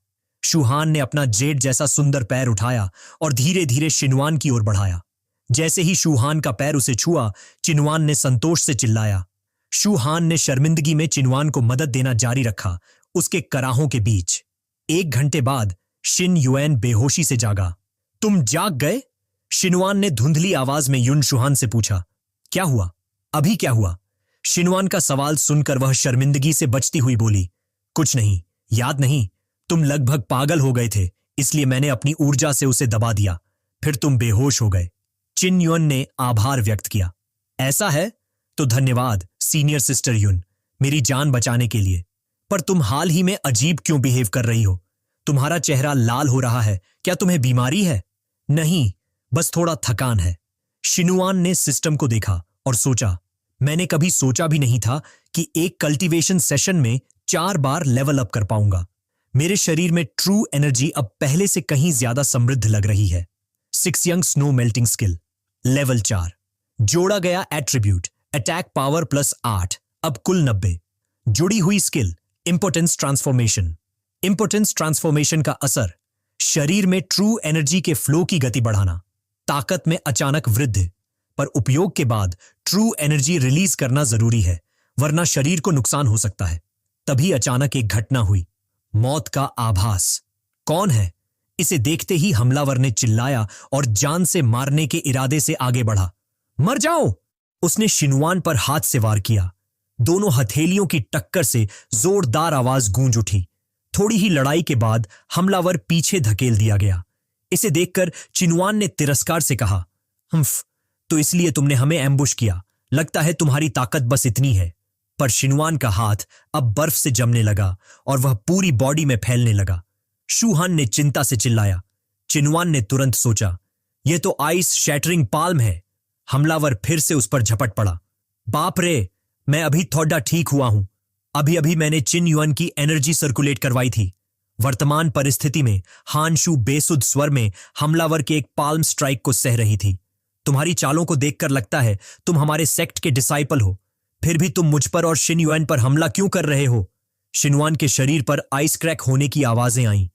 शुहान ने अपना जेड जैसा सुंदर पैर उठाया और धीरे धीरे शिनवान की ओर बढ़ाया। जैसे ही शुहान का पैर उसे छुआ, चिनवान ने संतोष से चिल्लाया। शुहान ने शर्मिंदगी में चिनवान को मदद देना जारी रखा, उसके कराहों के बीच। 1 घंटे बाद शिन युआन बेहोशी से जागा। तुम जाग गए? शिनवान ने धुंधली आवाज में युन शुहान से पूछा। क्या हुआ? अभी क्या हुआ? शिनवान का सवाल सुनकर वह शर्मिंदगी से बचती हुई बोली, कुछ नहीं, याद नहीं, तुम लगभग पागल हो गए थे, इसलिए मैंने अपनी ऊर्जा से उसे दबा दिया, फिर तुम बेहोश हो गए। चिन युन ने आभार व्यक्त किया। ऐसा है तो धन्यवाद सीनियर सिस्टर युन, मेरी जान बचाने के लिए। पर तुम हाल ही में अजीब क्यों बिहेव कर रही हो? तुम्हारा चेहरा लाल हो रहा है, क्या तुम्हें बीमारी है? नहीं, बस थोड़ा थकान है। शिनुआन ने सिस्टम को देखा और सोचा, मैंने कभी सोचा भी नहीं था कि एक कल्टीवेशन सेशन में 4 बार लेवल अप कर पाऊंगा। मेरे शरीर में ट्रू एनर्जी अब पहले से कहीं ज्यादा समृद्ध लग रही है। 6 young snow melting skill level 4। जोड़ा गया एट्रीब्यूट अटैक पावर +8, अब कुल 90। जुड़ी हुई skill importance transformation. Importance transformation का असर शरीर में ट्रू एनर्जी के फ्लो की गति बढ़ाना, ताकत में अचानक वृद्धि। पर उपयोग के बाद ट्रू एनर्जी रिलीज करना जरूरी है, वरना शरीर को नुकसान हो सकता है। तभी अचानक एक घटना हुई, मौत का आभास। कौन है? इसे देखते ही हमलावर ने चिल्लाया और जान से मारने के इरादे से आगे बढ़ा। मर जाओ! उसने शिनवान पर हाथ से वार किया। दोनों हथेलियों की टक्कर से जोरदार आवाज गूंज उठी। थोड़ी ही लड़ाई के बाद हमलावर पीछे धकेल दिया गया। इसे देखकर चिनवान ने तिरस्कार से कहा, हम्फ, तो इसलिए तुमने हमें एम्बुश किया। लगता है तुम्हारी ताकत बस इतनी है। पर शिनवान का हाथ अब बर्फ से जमने लगा और वह पूरी बॉडी में फैलने लगा। शूहान ने चिंता से चिल्लाया। चिनवान ने तुरंत सोचा, यह तो आइस शैटरिंग पाल्म है। हमलावर फिर से उस पर झपट पड़ा। बाप रे, मैं अभी थोड़ा ठीक हुआ हूं। अभी अभी मैंने चिन युआन की एनर्जी सर्कुलेट करवाई थी। वर्तमान परिस्थिति में हानशू बेसुध स्वर में हमलावर के एक पाल्म स्ट्राइक को सह रही थी। तुम्हारी चालों को देखकर लगता है तुम हमारे सेक्ट के डिसाइपल हो, फिर भी तुम मुझ पर और शिन युआन पर हमला क्यों कर रहे हो? शिनवान के शरीर पर आइस क्रैक होने की आवाजें आईं।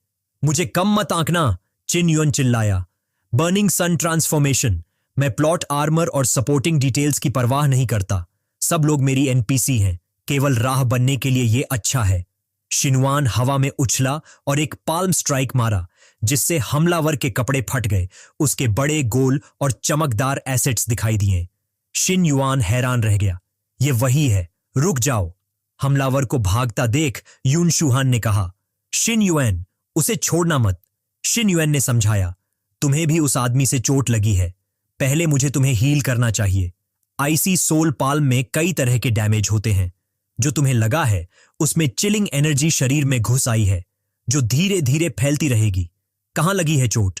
मुझे कम मत आंकना, चिन युआन चिल्लाया। बर्निंग सन ट्रांसफॉर्मेशन। मैं प्लॉट आर्मर और सपोर्टिंग डिटेल्स की परवाह नहीं करता। सब लोग मेरी एनपीसी हैं। केवल राह बनने के लिए यह अच्छा है। शिनवान हवा में उछला और एक पाल्म स्ट्राइक मारा, जिससे हमलावर के कपड़े फट गए। उसके बड़े गोल और चमकदार एसेट्स दिखाई दिए। शिन युआन हैरान रह गया। यह वही है, रुक जाओ। हमलावर को भागता देख यून शूहान ने कहा, शिन युआन, उसे छोड़ना मत। शिन युआन ने समझाया, तुम्हें भी उस आदमी से चोट लगी है। पहले मुझे तुम्हें हील करना चाहिए। आईसी सोल पाल्म में कई तरह के डैमेज होते हैं। जो तुम्हें लगा है उसमें चिलिंग एनर्जी शरीर में घुस आई है, जो धीरे धीरे फैलती रहेगी। कहां लगी है चोट?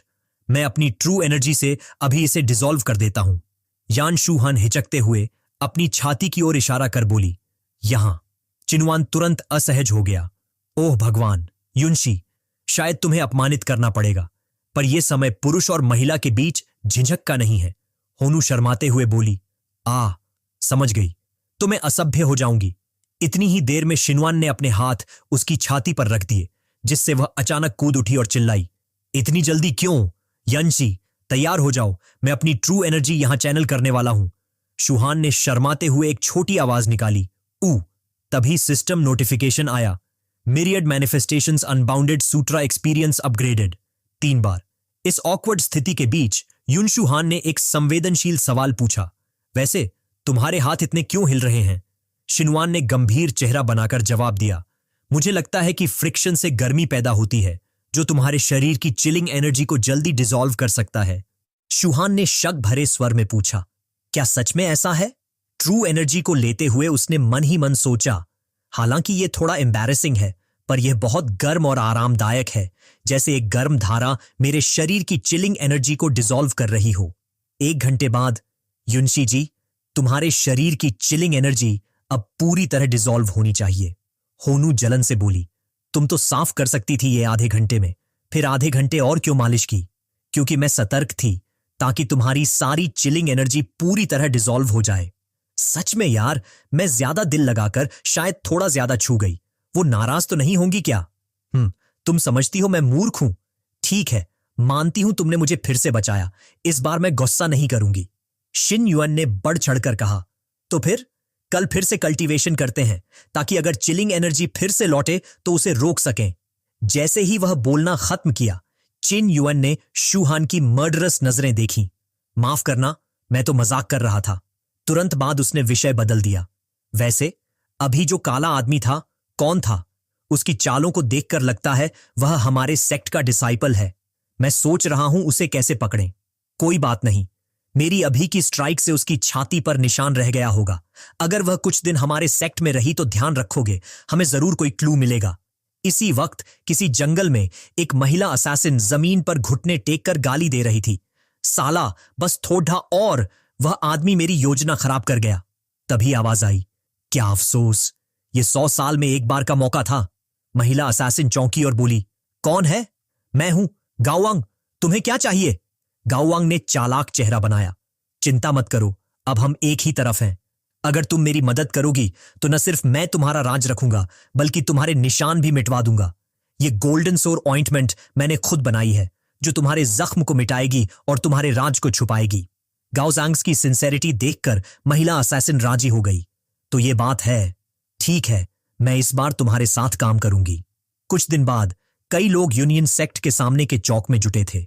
मैं अपनी ट्रू एनर्जी से अभी इसे डिसॉल्व कर देता हूं। यान शूहान हिचकते हुए अपनी छाती की ओर इशारा कर बोली, यहां। चिनवान तुरंत असहज हो गया। ओह भगवान, युनशी, शायद तुम्हें अपमानित करना पड़ेगा, पर यह समय पुरुष और महिला के बीच झिझक का नहीं है। होनू शर्माते हुए बोली, समझ गई, तो मैं असभ्य हो जाऊंगी। इतनी ही देर में शिनवान ने अपने हाथ उसकी छाती पर रख दिए, जिससे वह अचानक कूद उठी और चिल्लाई, इतनी जल्दी क्यों? यंशी, तैयार हो जाओ, मैं अपनी ट्रू एनर्जी यहां चैनल करने वाला हूं। शूहान ने शर्माते हुए एक छोटी आवाज निकाली, ऊ। तभी सिस्टम नोटिफिकेशन आया, मिरियड मैनिफेस्टेशंस अनबाउंडेड सूत्रा एक्सपीरियंस अपग्रेडेड, 3 बार। इस ऑकवर्ड स्थिति के बीच युन शूहान ने एक संवेदनशील सवाल पूछा, वैसे तुम्हारे हाथ इतने क्यों हिल रहे हैं? शिनवान ने गंभीर चेहरा बनाकर जवाब दिया, मुझे लगता है कि फ्रिक्शन से गर्मी पैदा होती है, जो तुम्हारे शरीर की चिलिंग एनर्जी को जल्दी डिसॉल्व कर सकता है। शूहान ने शक भरे स्वर में पूछा, क्या सच में ऐसा है? ट्रू एनर्जी को लेते हुए उसने मन ही मन सोचा, हालांकि यह थोड़ा एम्बैरेसिंग है, पर यह बहुत गर्म और आरामदायक है, जैसे एक गर्म धारा मेरे शरीर की चिलिंग एनर्जी को डिसॉल्व कर रही हो। 1 घंटे बाद, युनशी जी, तुम्हारे शरीर की चिलिंग एनर्जी अब पूरी तरह डिसॉल्व होनी चाहिए। होनू जलन से बोली, तुम तो साफ कर सकती थी ये आधे घंटे में, फिर आधे घंटे और क्यों मालिश की? क्योंकि मैं सतर्क थी, ताकि तुम्हारी सारी चिलिंग एनर्जी पूरी तरह डिसॉल्व हो जाए। सच में यार, मैं ज्यादा दिल लगाकर शायद थोड़ा ज्यादा छू गई। वो नाराज तो नहीं होंगी क्या? तुम समझती हो मैं मूर्ख हूं। ठीक है, मानती हूं तुमने मुझे फिर से बचाया। इस बार मैं गुस्सा नहीं करूंगी। शिन युआन ने बढ़ चढ़कर कहा, तो फिर कल फिर से कल्टीवेशन करते हैं, ताकि अगर चिलिंग एनर्जी फिर से लौटे तो उसे रोक सकें। जैसे ही वह बोलना खत्म किया, चिन युआन ने शूहान की मर्डरस नजरें देखीं। माफ करना, मैं तो मजाक कर रहा था। तुरंत बाद उसने विषय बदल दिया, वैसे अभी जो काला आदमी था, कौन था? उसकी चालों को देखकर लगता है वह हमारे सेक्ट का डिसाइपल है। मैं सोच रहा हूं उसे कैसे पकड़ें। कोई बात नहीं, मेरी अभी की स्ट्राइक से उसकी छाती पर निशान रह गया होगा। अगर वह कुछ दिन हमारे सेक्ट में रही तो ध्यान रखोगे, हमें जरूर कोई क्लू मिलेगा। इसी वक्त किसी जंगल में एक महिला असैसिन जमीन पर घुटने टेक कर गाली दे रही थी। साला, बस थोड़ा और वह आदमी मेरी योजना खराब कर गया। तभी आवाज आई, क्या अफसोस, ये 100 साल में एक बार का मौका था। महिला असैसिन चौंकी और बोली, कौन है? मैं हूं, गाओवांग, तुम्हें क्या चाहिए? गाओवांग ने चालाक चेहरा बनाया। चिंता मत करो, अब हम एक ही तरफ हैं। अगर तुम मेरी मदद करोगी तो न सिर्फ मैं तुम्हारा राज रखूंगा बल्कि तुम्हारे निशान भी मिटवा दूंगा। ये गोल्डन सोर ऑइंटमेंट मैंने खुद बनाई है, जो तुम्हारे जख्म को मिटाएगी और तुम्हारे राज को छुपाएगी। गाओजांग्स की सिंसेरिटी देखकर महिला असैसिन राजी हो गई। तो ये बात है, ठीक है, मैं इस बार तुम्हारे साथ काम करूंगी। कुछ दिन बाद कई लोग यूनियन सेक्ट के सामने के चौक में जुटे थे।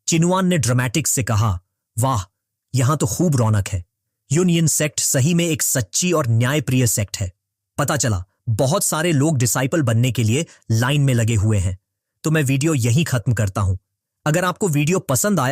चिनुआन ने ड्रामेटिक्स से कहा, वाह, यहां तो खूब रौनक है। यूनियन सेक्ट सही में एक सच्ची और न्यायप्रिय सेक्ट है। पता चला बहुत सारे लोग डिसाइपल बनने के लिए लाइन में लगे हुए हैं। तो मैं वीडियो यहीं खत्म करता हूं। अगर आपको वीडियो पसंद आया